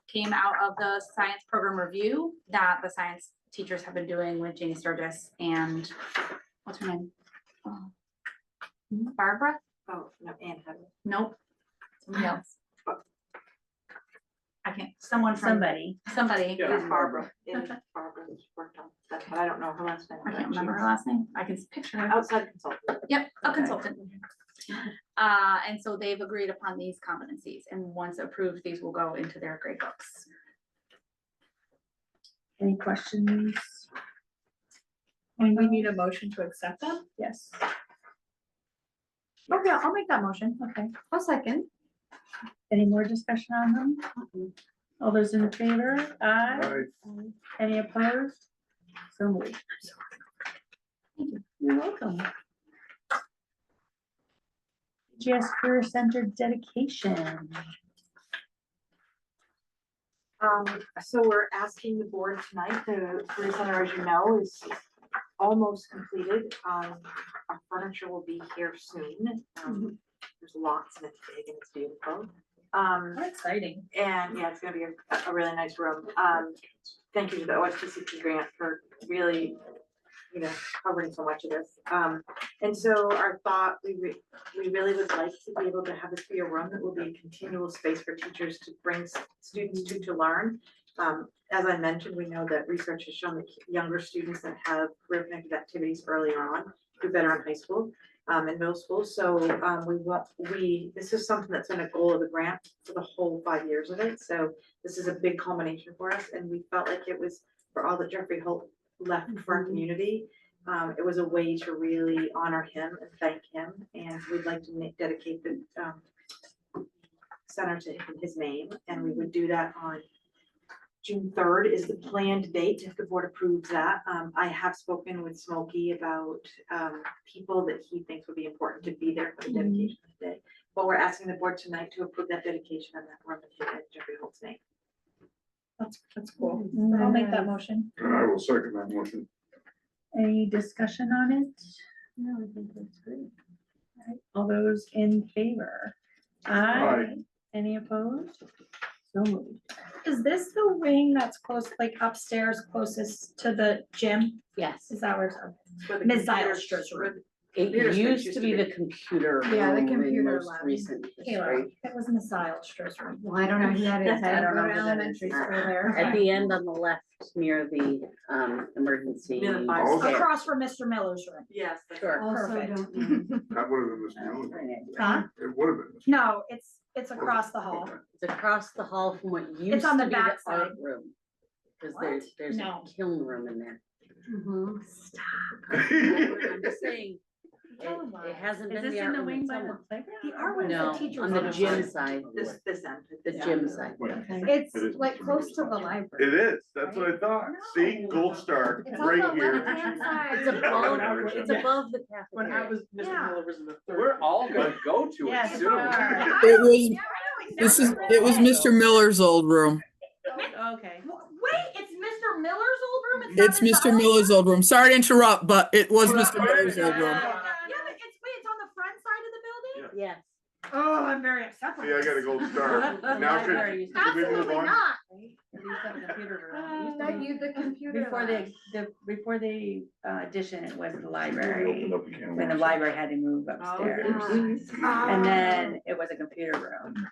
came out of the science program review that the science teachers have been doing with Jeannie Sturgis and what's her name? Oh. Barbara? Oh, no, Anne had it. Nope. Somebody else. I can't, somebody. It was Barbara. It was Barbara that worked on that, but I don't know her last name. I can't remember her last name. I can picture her. Outside consultant. Yep, a Okay. consultant. And so they've agreed upon these competencies, and once approved, these will go into their grade books. Any questions? And we need a motion to accept them? Yes. Okay, I'll make that motion. Okay. I'll second. Any more discussion on them? All those in favor? Aye. Aye. Any opposed? So moved. Thank you. You're welcome. GS Career Center dedication. So we're asking the board tonight, the Career Center, as you know, is almost completed. Our furniture will be here soon. There's lots and it's big and it's beautiful. Exciting. And yeah, it's gonna be a really nice room. Thank you to the OSTCP grant for really, covering so much of this. And so our thought, we really would like to be able to have this be a room that will be a continual space for teachers to bring students to learn. As I mentioned, we know that research has shown that younger students that have career connected activities earlier on do better in high school, and middle school. So this is something that's been a goal of the grant for the whole 5 years of it. So this is a big culmination for us, and we felt like it was for all that Jeffrey Holt left for our community. It was a way to really honor him and thank him, and we'd like to dedicate the center to his name, and we would do that on June 3rd is the planned date, if the board approves that. I have spoken with Smokey about people that he thinks would be important to be there for the dedication of the day. But we're asking the board tonight to approve that dedication and that room in Jeffrey Holt's name. That's cool. I'll make that motion. And I will second that motion. Any discussion on it? No, I think that's great. All right, all those in favor? Aye. Any opposed? So moved. Is this the wing that's close, like upstairs closest to the gym? Yes. Is that where Where the Ms. computers- Zylestra's room? It Computer space used to be the computer Yeah, the room in computer most lab. recent Kayla, history. it was Ms. Zylestra's room. Well, I don't know who that is. I don't know go to who that elementary is. school there. At the end on the left near the emergency. Near the fire escape. Across from Mr. Miller's room. Yes. that's Sure. Also Perfect. don't know. That would have been Mr. Miller. Huh? It would have been. Mr. No, it's across the hall. Okay. It's across the hall from what It's used on to the be the back side. art room. Cause What? there's a No. kiln room in there. Mhm. I'm just saying, it hasn't Is been this the in art the room wing in by so the long. playground? The art room's No, the teacher's. on the room. gym side, This end. the gym side. Okay. It's like close to the library. It is, that's what I thought. See, gold star, It's on right the here. left-hand side. It's above, it's Yeah. above the When I cafeteria. was, Mr. Yeah. Miller was in the third. We're all gonna go to it Yes, we soon. are. It was Mr. Miller's old room. Okay. Wait, it's Mr. Miller's old room? It's Mr. Miller's old room. Sorry to interrupt, but it was Well, Mr. Miller's old room. Yeah, but it's on the front side of the building? Yes. Oh, I'm very upset. See, I got a gold star. Now could we move Absolutely on? not. They used to have a computer room. It used to That be- you, the computer. Before the addition, it was the Open library, up the can. when the library had to move upstairs. And then it was a computer room.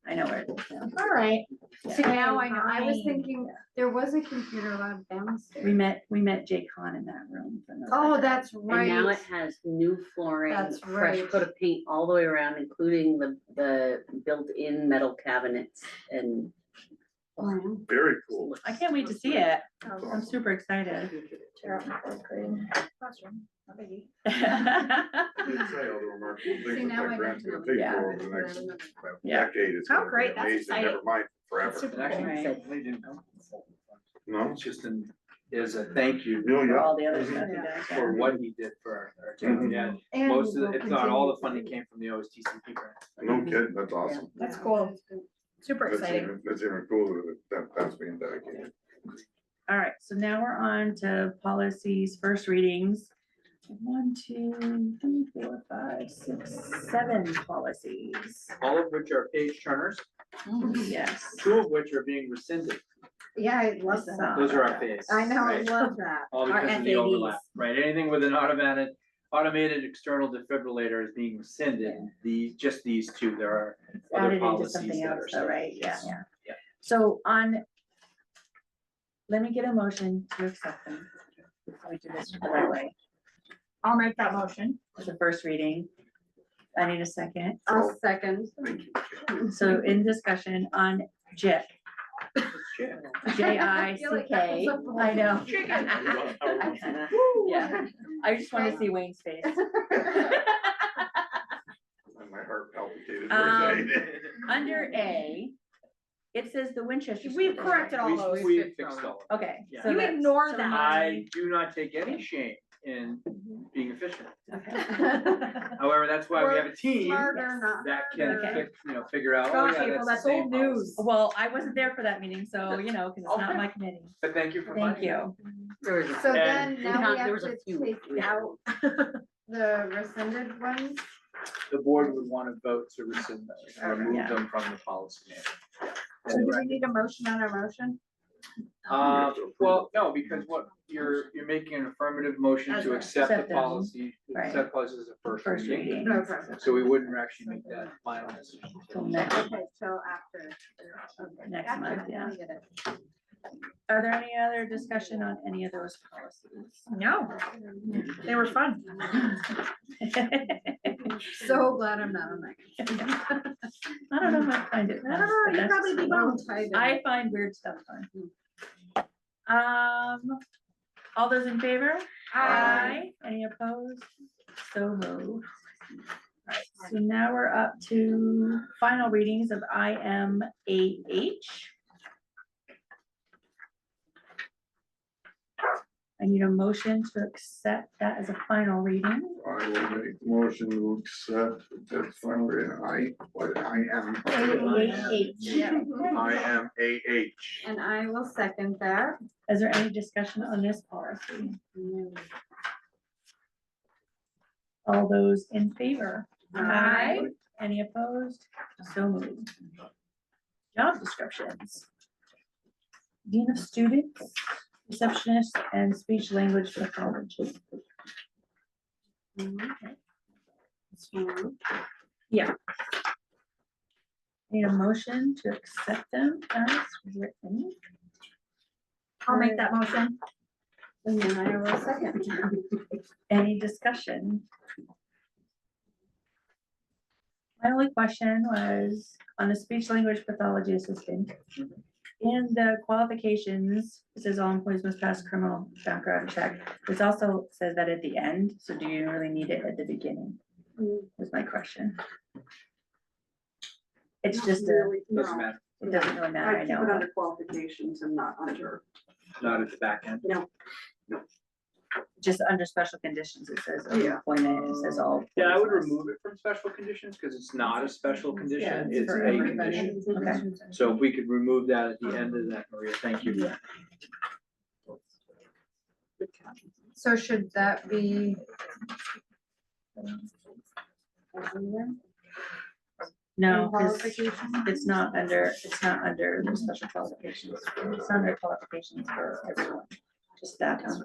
I know where it is now. All right. See, now I know, I was thinking, there was a computer lab downstairs. We met Jay Kahn in that room. from the Oh, library. that's And now right. it has new flooring, That's fresh right. coat of paint all the way around, including the built-in metal cabinets and. Very cool. I can't wait to see it. I'm super excited. Tear out my fourth grade classroom. No biggie. Did say all the remarkable See, things now that I grant's know. gonna take Yeah. for over the next Yeah. decade. It's How gonna be great, that's amazing. exciting. Never mind forever. Super And actually, Right. they didn't know. No? It's just is a thank you No, For yeah. all the other stuff he does. yeah. for what he did for our town. Mhm. Yeah, And most of will the, if not all the continue funding came from the OSTCP grant. No kidding, that's awesome. That's cool. Super That's exciting. that's even cooler that's being dedicated. All right, so now we're on to policies, first readings. 1, 2, 3, 4, 5, 6, 7 policies. All of which are page turners, Yes. 2 of which are being rescinded. Yeah, I love that. Those are our phase. I know, I right? love that. All Our because of the FADs. overlap, right? Anything with an automated external defibrillator is being rescinded. Just these 2, there are other Added into policies something that are. else, though, right? Yeah, Yes. yeah. Yeah. So let me get a motion to accept them. Let me do this the right way. I'll make that motion. It's the first reading. I need a second. I'll second. So in discussion on JIC. J-I-C-K, I know. I kinda- Yeah, I just want to see Wayne's face. And my heart palpitated for a second. Under A, it says the Winchester. We've School corrected all those. We fixed all. District. Okay. Yeah. so You that's- ignore so that. I do not take any shame in being efficient. Okay. However, that's why we have a team Smarter, not that can, Okay. figure out, oh Gosh, yeah, April, that's the that's old same policy. news. Well, I wasn't there for that meeting, so, you know, because it's not my committee. But thank you for Thank finding it. you. There was a- So And- then now we There have was a to few. take out the rescinded ones. The board would want to vote to rescind those, and remove Yeah. them from the policy manual. So do we need a motion on our motion? Well, no, because what, you're making an affirmative motion As to a- accept the Accept them. policy, Right. accept policy as a first First reading. reading. Okay. So we wouldn't actually make that final decision. Till next, Okay, so after. Okay. next Gotcha, month, now yeah. I get it. Are there any other discussion on any of those policies? No, they were fun. So glad I'm not on that. I don't know if I find it. I don't fun, know, but you'd that's- probably be bummed. I find weird stuff fun. All those in favor? Aye. Any opposed? So moved. Alright, so now we're up to final readings of IMAH. I need a motion to accept that as a final reading. I will make the motion to accept that final reading. I am AH. And I will second that. Is there any discussion on this policy? All those in favor? Aye. Any opposed? So moved. Job descriptions. Dean of Students, receptionist, and speech language pathologist. Yeah. Need a motion to accept them as written. I'll make that motion. And then I will second. Any discussion? My only question was on the speech language pathology assistant. In the qualifications, it says all employees must pass criminal background check. This also says that at the end, so do you really need it at the beginning? Was my question. It's Not just a, really, Doesn't no. matter, it doesn't really matter, I I keep know. it under qualifications and not under, not at the back end. no. Just under special conditions, it says of Yeah. employment, it says all. Yeah, I would employees remove it from special conditions, because it's not a special condition, it's it's for a everybody. condition. Okay. So if we could remove that at the end of that, Maria, thank you. So should that be? No, In 'cause qualifications? it's not under the special qualifications, it's under qualifications for everyone, just that one.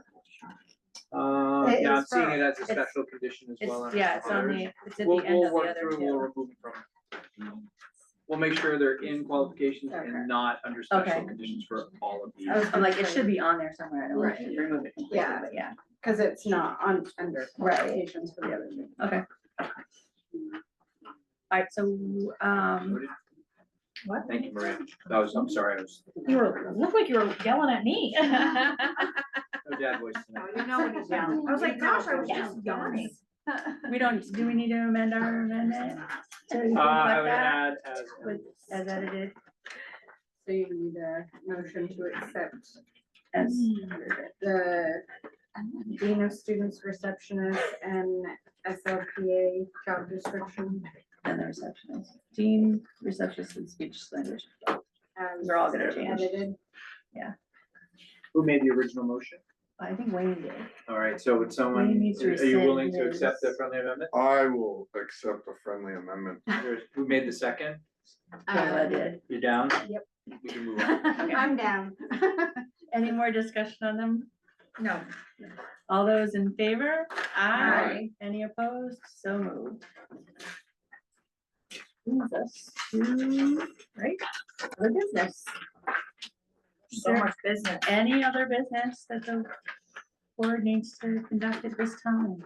It Yeah, I'm is seeing for- it as a it's- special condition as well. It's, yeah, it's on the, it's at We'll, the end we'll of the work other through, we'll two. remove it from. We'll make sure they're in qualifications Okay. and not under special Okay. conditions for all of these. I'm like, it should be on there somewhere, I don't want to Right. remove it completely, Yeah. but yeah, Cause it's not under Right. qualifications for the other two. okay. Alright, so, What? Thank you, Maria. That was, I'm sorry, I was, You were, looked like you were yelling at me. no dad voice tonight. You know when he's yelling. I was like, gosh, I was just yawning. we don't, do we need to amend our amendment? to reflect I would that add as. with, as edited, So you need a motion to accept as, the Dean of Students Receptionist and SLPA job description. and the receptionist, dean, receptionist, and speech language. as They're all gonna change. Edited. Who made the original motion? I think Wayne did. All right, so would someone, Wayne needs to are you willing to rescind accept the his- friendly amendment? I will accept a friendly amendment. Who made the second? Kayla did. You're down? Yep. We can move on. I'm down. Any more discussion on them? No. All those in favor? Aye. Any opposed? So moved. Brings us to, right, other business. So much business. Any other business that the board needs to conduct at this time?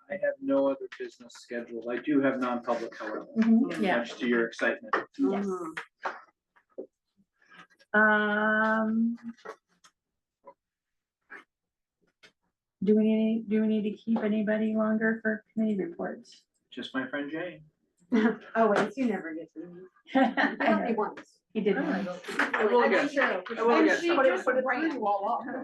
I have no other business scheduled. I do have non-public, however, Yeah. much to your excitement. Yes. Do we need to keep anybody longer for committee reports? Just my friend Jane. Oh, wait, you never get to. I Help me know, once. he did. I will I again. think so. I will And again. she Put it- just put it ran. through all up.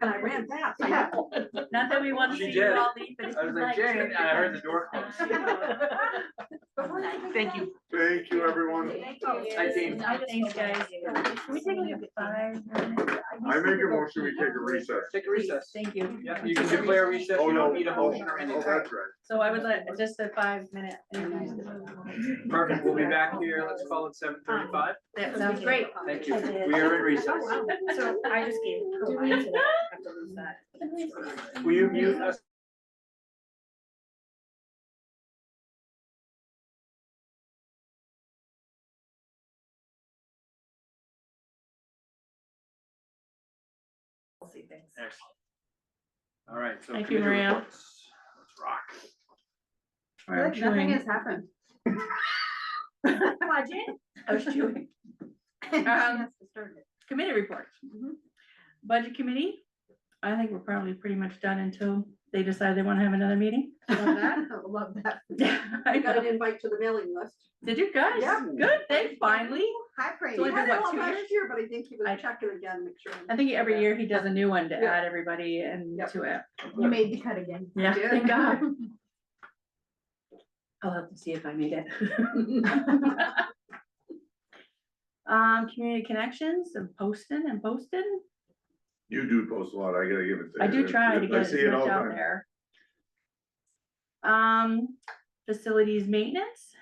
And I ran fast. Not that we want to She see you did. all leave, but if I you'd was like, like Jane, to. and I heard the door close. Thank you. Thank you, everyone. Hi, team. Thanks, guys. Can we take like a 5 minutes? I make a motion, we take a recess. Take a recess. Thank you. Yeah, you can declare recess. Oh, You no, don't need a motion or oh, anything. that's right. So I would let, just a 5-minute. Perfect. We'll be back here. Let's call it 7:35. That sounds great. Thank you. We are in recess. So I just gave her so that I have to lose that. Will you mute us? We'll see things. Excellent. All right, so. Thank you, committee Maria. reports. Let's rock. Or I'm Nothing chewing. has happened. Budget? I was chewing. She has to start it. Committee reports. Budget committee, I think we're probably pretty much done until they decide they want to have another meeting. Love that, love that. I I got an know. invite to the mailing list. Did you guys? Yeah. Good, they finally. Hi, Praise. So He we've been, had it what, all 2 last years? year, but I think he I- was checking again, make sure. I think every year he does a new one to Yeah. add everybody into it. You made the cut again. Yeah, did. thank God. I'll have to see if I made it. Community connections and posting. You do post a lot, I gotta give it to you. I do try to I get as see it all much the out time. there. Facilities maintenance,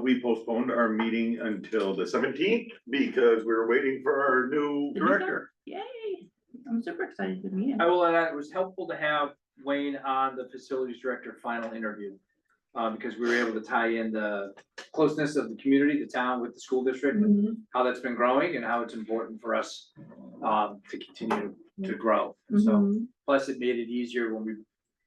We postponed our meeting until the 17th because we were waiting for our new Did you director. yay, I'm super excited to meet him. I will add, it was helpful to have Wayne on the facilities director final interview. Because we were able to tie in the closeness of the community, the town with the school district, how that's been growing and how it's important for us to continue to grow. So, Mhm. plus it made it easier when we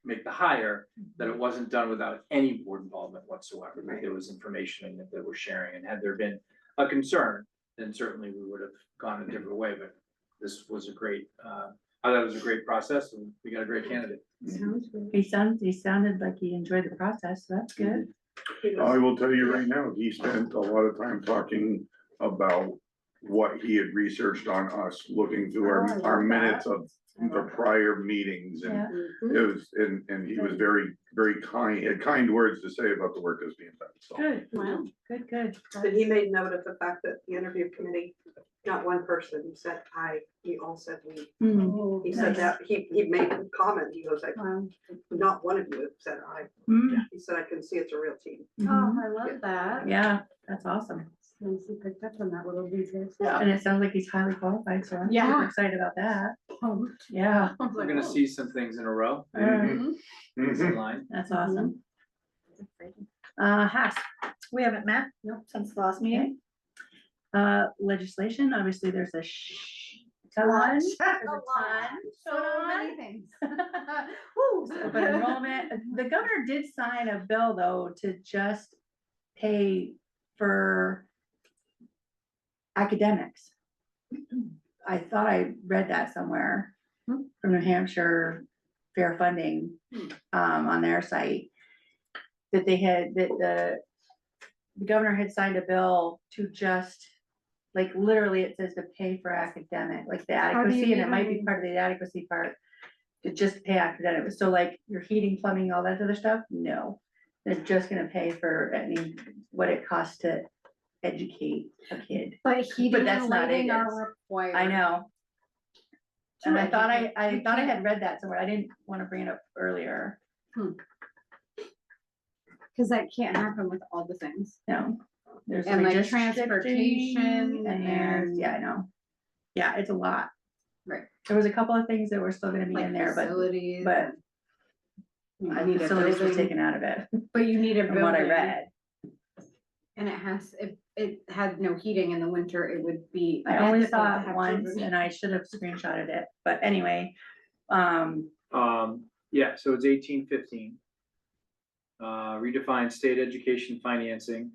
make the hire, that it wasn't done without any board involvement whatsoever. That there was information that they were sharing, and had there been a concern, then certainly we would have gone a different way, but this was a great, I thought it was a great process and we got a great candidate. He sounded like he enjoyed the process, so that's good. I will tell you right now, he spent a lot of time talking about what he had researched on us, looking through Oh, I love our that. minutes of the prior meetings and Yeah, it was, and he was very, very kind, he had kind words to say about the work that's being done, so. good, Wow. good. But he made note of the fact that the interview committee, not one person said I, he all said we. Hmm. He said Nice. that, he made a comment, he was like, Wow. not one of you said I. Hmm. He said, I can see it's a real team. Oh, I love that. Yeah, that's awesome. Nice you picked up on that little detail. And it sounds like he's highly qualified, so I'm super Yeah. excited about that. Oh, Yeah. I was We're like, gonna oh. see some things in a row. Mhm. It's in Mhm. line. That's awesome. Haas, We haven't met, nope, since the last meeting. legislation, obviously there's a ton. Lot. There's a A ton. So many things. Woo, so, but enrollment, the governor did sign a bill though to just pay for academics. I thought I read that somewhere from New Hampshire Fair Funding, on their site. That they had, that the governor had signed a bill to just, like, literally it says to pay for academic, like the do you adequacy, and it might be even- part of the adequacy part. To just pay academic, so like your heating, plumbing, all that other stuff, no. They're just gonna pay for, I mean, what it costs to educate a kid. But heating that's and not it, lighting it's- are required. I know. To And I thought educate. I You thought I can't- had read that somewhere, I didn't wanna bring it up earlier, Cause that can't happen with all the things. no. There's And, like, redistricting, transportation and there's, and- yeah, I know. Yeah, it's a lot. Right. There was a couple of things that were still gonna be Like in there, facilities. but You need a facilities was building, taken out of it, but you need a from what I building, read. and it has, if it had no heating in the winter, it would be. I only difficult saw to it have once children. and I should have screenshotted it, but anyway, Yeah, so it's 1815. Redefine state education financing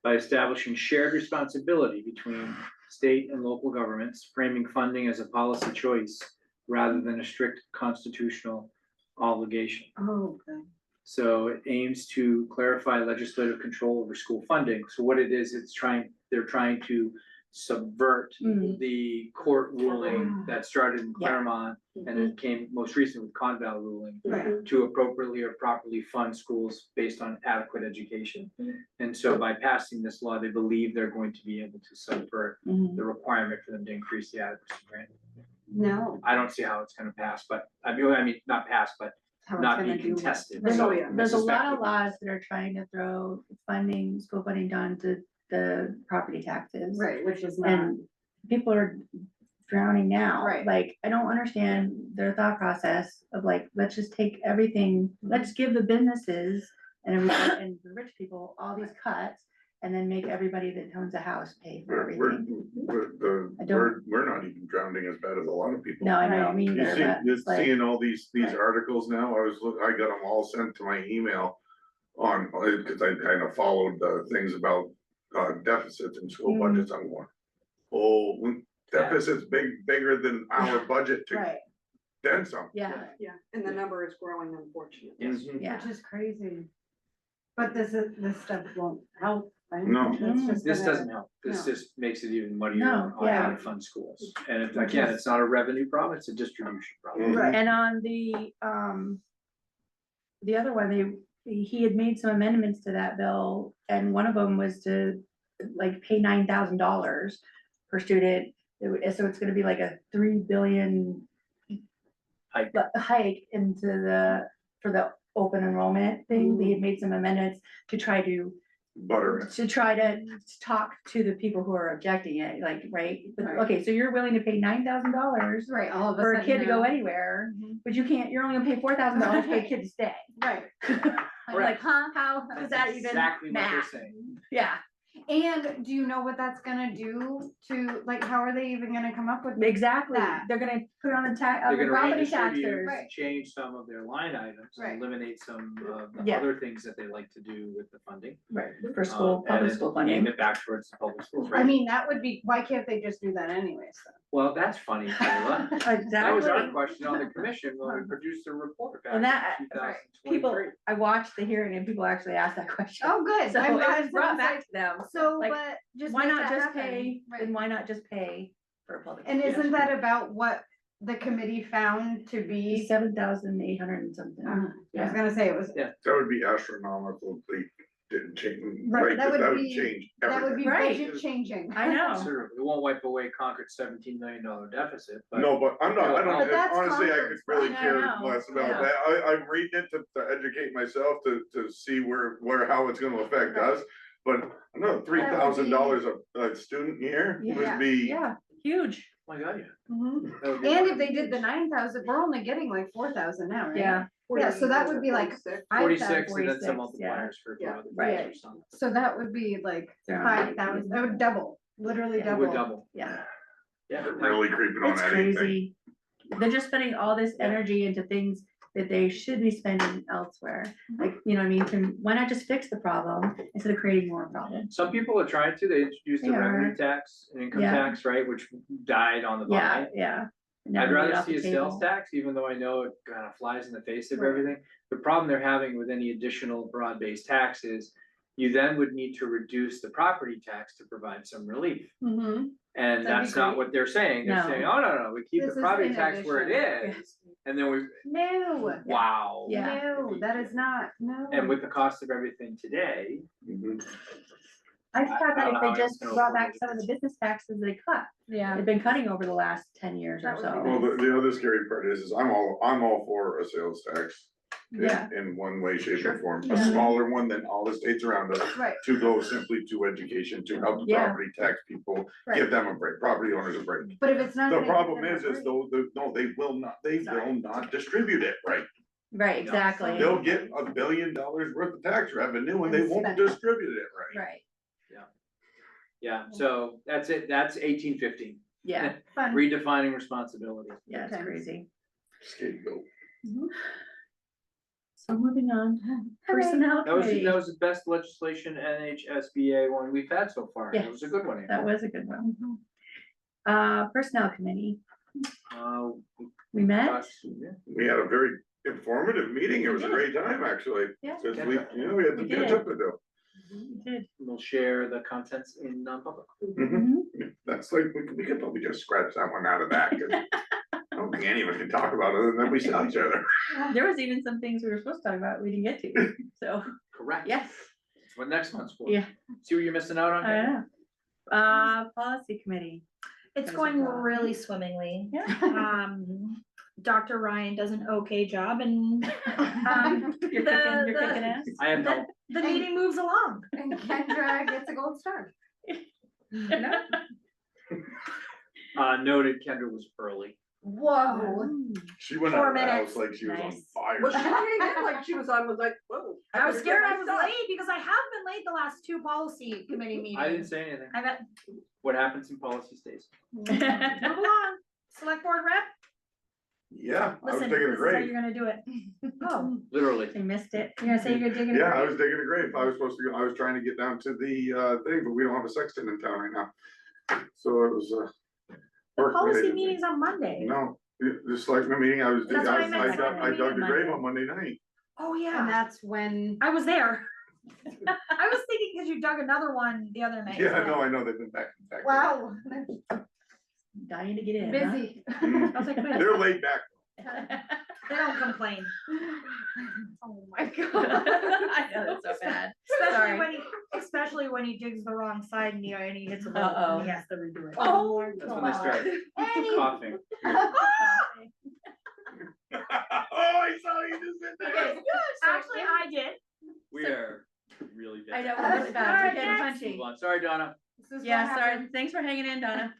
by establishing shared responsibility between state and local governments, framing funding as a policy choice rather than a strict constitutional obligation. Oh, okay. So it aims to clarify legislative control over school funding. So what it is, they're trying to subvert Mm. the court ruling that started in Yeah. Claremont and then came most recently with Conval ruling Right. to appropriately or properly fund schools based on adequate education. And so by passing this law, they believe they're going to be able to subvert mhm. the requirement for them to increase the adequacy grant. No. I don't see how it's gonna pass, but I mean, not pass, but How it's not gonna be do what? contested. There's So a, I there's a suspect lot of it- laws that are trying to throw funding, school funding down to the property taxes. Right, which is not, And people are drowning now. Right. Like, I don't understand their thought process of like, let's just take everything, let's give the businesses and everybody, and the rich people, all these cuts. And then make everybody that owns a house pay for everything. I don't- We're not even drowning as bad as a lot of people. No, I know, Right. me You neither, see, but you're it's like, seeing all these Right. articles now, I got them all sent to my email on, cause I kind of followed the things about, deficits and school Mhm. budgets, I'm going, oh, deficit's bigger than our budget to right, then some. yeah, Yeah, and the number is growing unfortunately. Yes. Mhm. yeah. which is crazy. But this stuff won't help, right? No. It's just This gonna- doesn't help. This No. just makes it even muddier No, on yeah. how to fund schools. And again, it's not a revenue problem, it's a distribution problem. Right. And on the other one, he had made some amendments to that bill, and one of them was to like pay $9,000 per student. So it's gonna be like a 3 billion Hike. hike for the open enrollment thing. They had made some amendments to try to Butter it. talk to the people who are objecting it, like, right? But, Right. okay, so you're willing to pay $9,000 Right, all of a for a sudden kid to go now- anywhere, but you can't, you're only gonna pay $4,000 for a kid to stay. Right. I'm like, huh, how does that even Exactly what they're math? saying. Yeah, And do you know what that's gonna do to, like, how are they even gonna come up with? Exactly, That. they're gonna put it on the tax, They're on the gonna property redistribute, taxers. Right. change some of their line items, Right. and eliminate some of the Yeah. other things that they like to do with the funding. Right, for school, And public then school aim funding. it back towards the public schools, I right? mean, that would be, why can't they just do that anyways then? Well, that's funny, Kayla. Exactly. That was our question on the commission when we produced the report back in And that, two thousand people, twenty-three. I watched the hearing and people actually asked that question. Oh, good. So I'm- it I was was brought gonna back say, to them. So, Like, but just why make not that just happen. pay, Right. then why not just pay for a public? And education? isn't that about what the committee found to be? 7,800 and something. I was Yeah. gonna say it was, Yeah. That would be astronomical if they didn't change, Right, like, that would that would be- change that would be everything. budget changing. I know. Considerably. It won't wipe away Concord's $17 million deficit, but. No, but I'm not, I But don't, that's honestly, I could Concord's really fault. care I know, less about yeah. that. I'm reading it to educate myself, to see where, how it's gonna affect Right. us. But another $3,000 a student year Yeah. would be, Yeah, huge. My God, yeah. Mhm. That would be And one. if they did the 9,000, we're only getting like 4,000 now, right? Yeah. Yeah, so that would be like 46. 46 and then 46, some yeah. multipliers for Yeah. other Right. things or something. So that would be like Yeah. 5,000, that would double, literally It double. would double. Yeah, Yeah. they're really creeping on it's that anything. crazy. They're just spending all this Yeah. energy into things that they should be spending elsewhere. Like, you know what I mean? Why not just fix the problem instead of creating more problems? Some people are trying to, they introduced the They revenue are. tax and income Yeah. tax, right, which died on the Yeah, vine. yeah. I'd Never get rather off see the a sales table. tax, even though I know it kind of flies in the face of Right. everything. The problem they're having with any additional broad-based tax is you then would need to reduce the property tax to provide some relief. Mm-hmm. And That'd be that's not great. what they're saying. They're No. saying, oh, no, we keep This the is property in tax where it addition. is. And then we, No, wow. Yeah. no, that is not, no. And with the cost of everything today, Mhm. I thought I that don't know if how they just it's gonna brought afford back it. some of the business taxes they cut, Yeah. they've been cutting over the last 10 years or That would be so. Well, the other scary part is I'm all for a sales tax. Yeah. In one way, shape or Sure. form, Yeah. a smaller one than all the states around us. Right. To go simply to education, to help the Yeah. property tax people, Right. give them a break, property owners a break. But if it's not. The gonna give problem them a is break- though, no, they will not distribute it right. Right, exactly. They'll get $1 billion worth of tax revenue and they And won't spend it. distribute it right. Right, yeah, so that's it, that's 1815. yeah, Fun. Redefining responsibility. yeah, it's Okay. crazy. Scapegoat. So moving on, personnel That was committee, the best legislation NHSBA one we've had so far. That was a Yes. good one. that was a good one. Personnel committee, Uh, we met, yeah. We had a very informative meeting. It was a great time, actually. Yeah. Cause we had We to catch did. up to do. we did. We'll share the contents in non-public. That's like, we could probably just scratch that one out of that. 'Cause I don't think any of us can talk about it other than we saw each other. There was even some things we were supposed to talk about, we didn't get to, so, Correct. yes, That's what next month's for. yeah, See what you're missing out on? I Kevin? know. Policy committee, It's There's a going lot. really swimmingly. yeah. Dr. Ryan does an okay job and, You're kicking ass. I have no, the meeting moves along. And Kendra gets a gold star. noted Kendra was early. Whoa. She went 4 out of the house minutes. like she was on Nice. fire. Well, she came in like she was like, whoa. I was better scared get I was my stuff. late because I have been late the last 2 policy committee meetings. I didn't say anything. I bet, What happens in policy stays. move along. Select board rep? Yeah, I was Listen, digging a this is how grave. you're gonna do it. Oh, Literally. You missed it, you're gonna say you're digging. Yeah, I was digging a grave. I was supposed to go, I was trying to get down to the thing, but we don't have a sexton in town right now. So it was the work policy related. meeting's on Monday. No, just like the meeting, I was, That's what I meant, I second dug the meeting grave Monday. on Monday night. Oh, And yeah. that's when, I was there. I was thinking because you dug another one the other night. Yeah, no, I know, they've been back. wow, Dying to get in, huh? busy. Mm. I was like, wait, They're laid back. they don't complain. Oh my I god. know, that's so bad. Especially Sorry. especially when he digs the wrong side and he hits a little, Uh-oh. and he has to redo it. Oh, That's when they start coughing. Oh, I saw you just sit there. Actually, I did. We are really bad. I know, we're really bad, we're getting punchy. Move on. Sorry, Donna. This is what Yeah, sorry, happened. thanks for hanging in, Donna.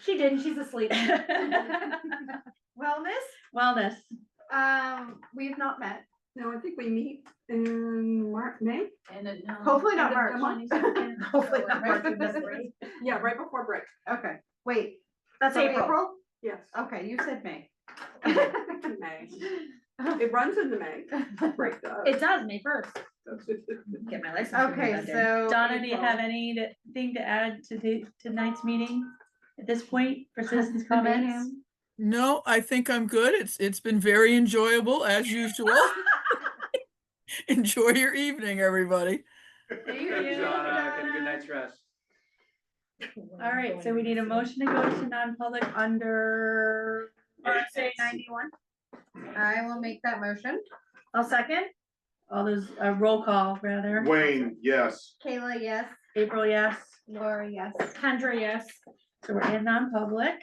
She didn't, she's asleep. Wellness, Wellness, we've not met. No, I think we meet in May. Hopefully not End of March. the month. Hopefully not March, we missed it. Yeah, right before break. Okay, wait, that's So April? Yes. Okay, you said May. May. It runs into May. Break does. It does, May 1st. Get my license. Okay, so. Donna, do you have April. anything to add to tonight's meeting at this point for citizens' comments? No, I think I'm good. It's been very enjoyable as usual. Enjoy your evening, everybody. Thank you, Donna. Get a good night's rest. All right, so we need a motion to go to non-public under RSA 91. I will make that motion. I'll second. All those, roll call rather. Wayne, yes. Kayla, yes. April, yes. Laura, yes. Kendra, yes. So we're in non-public.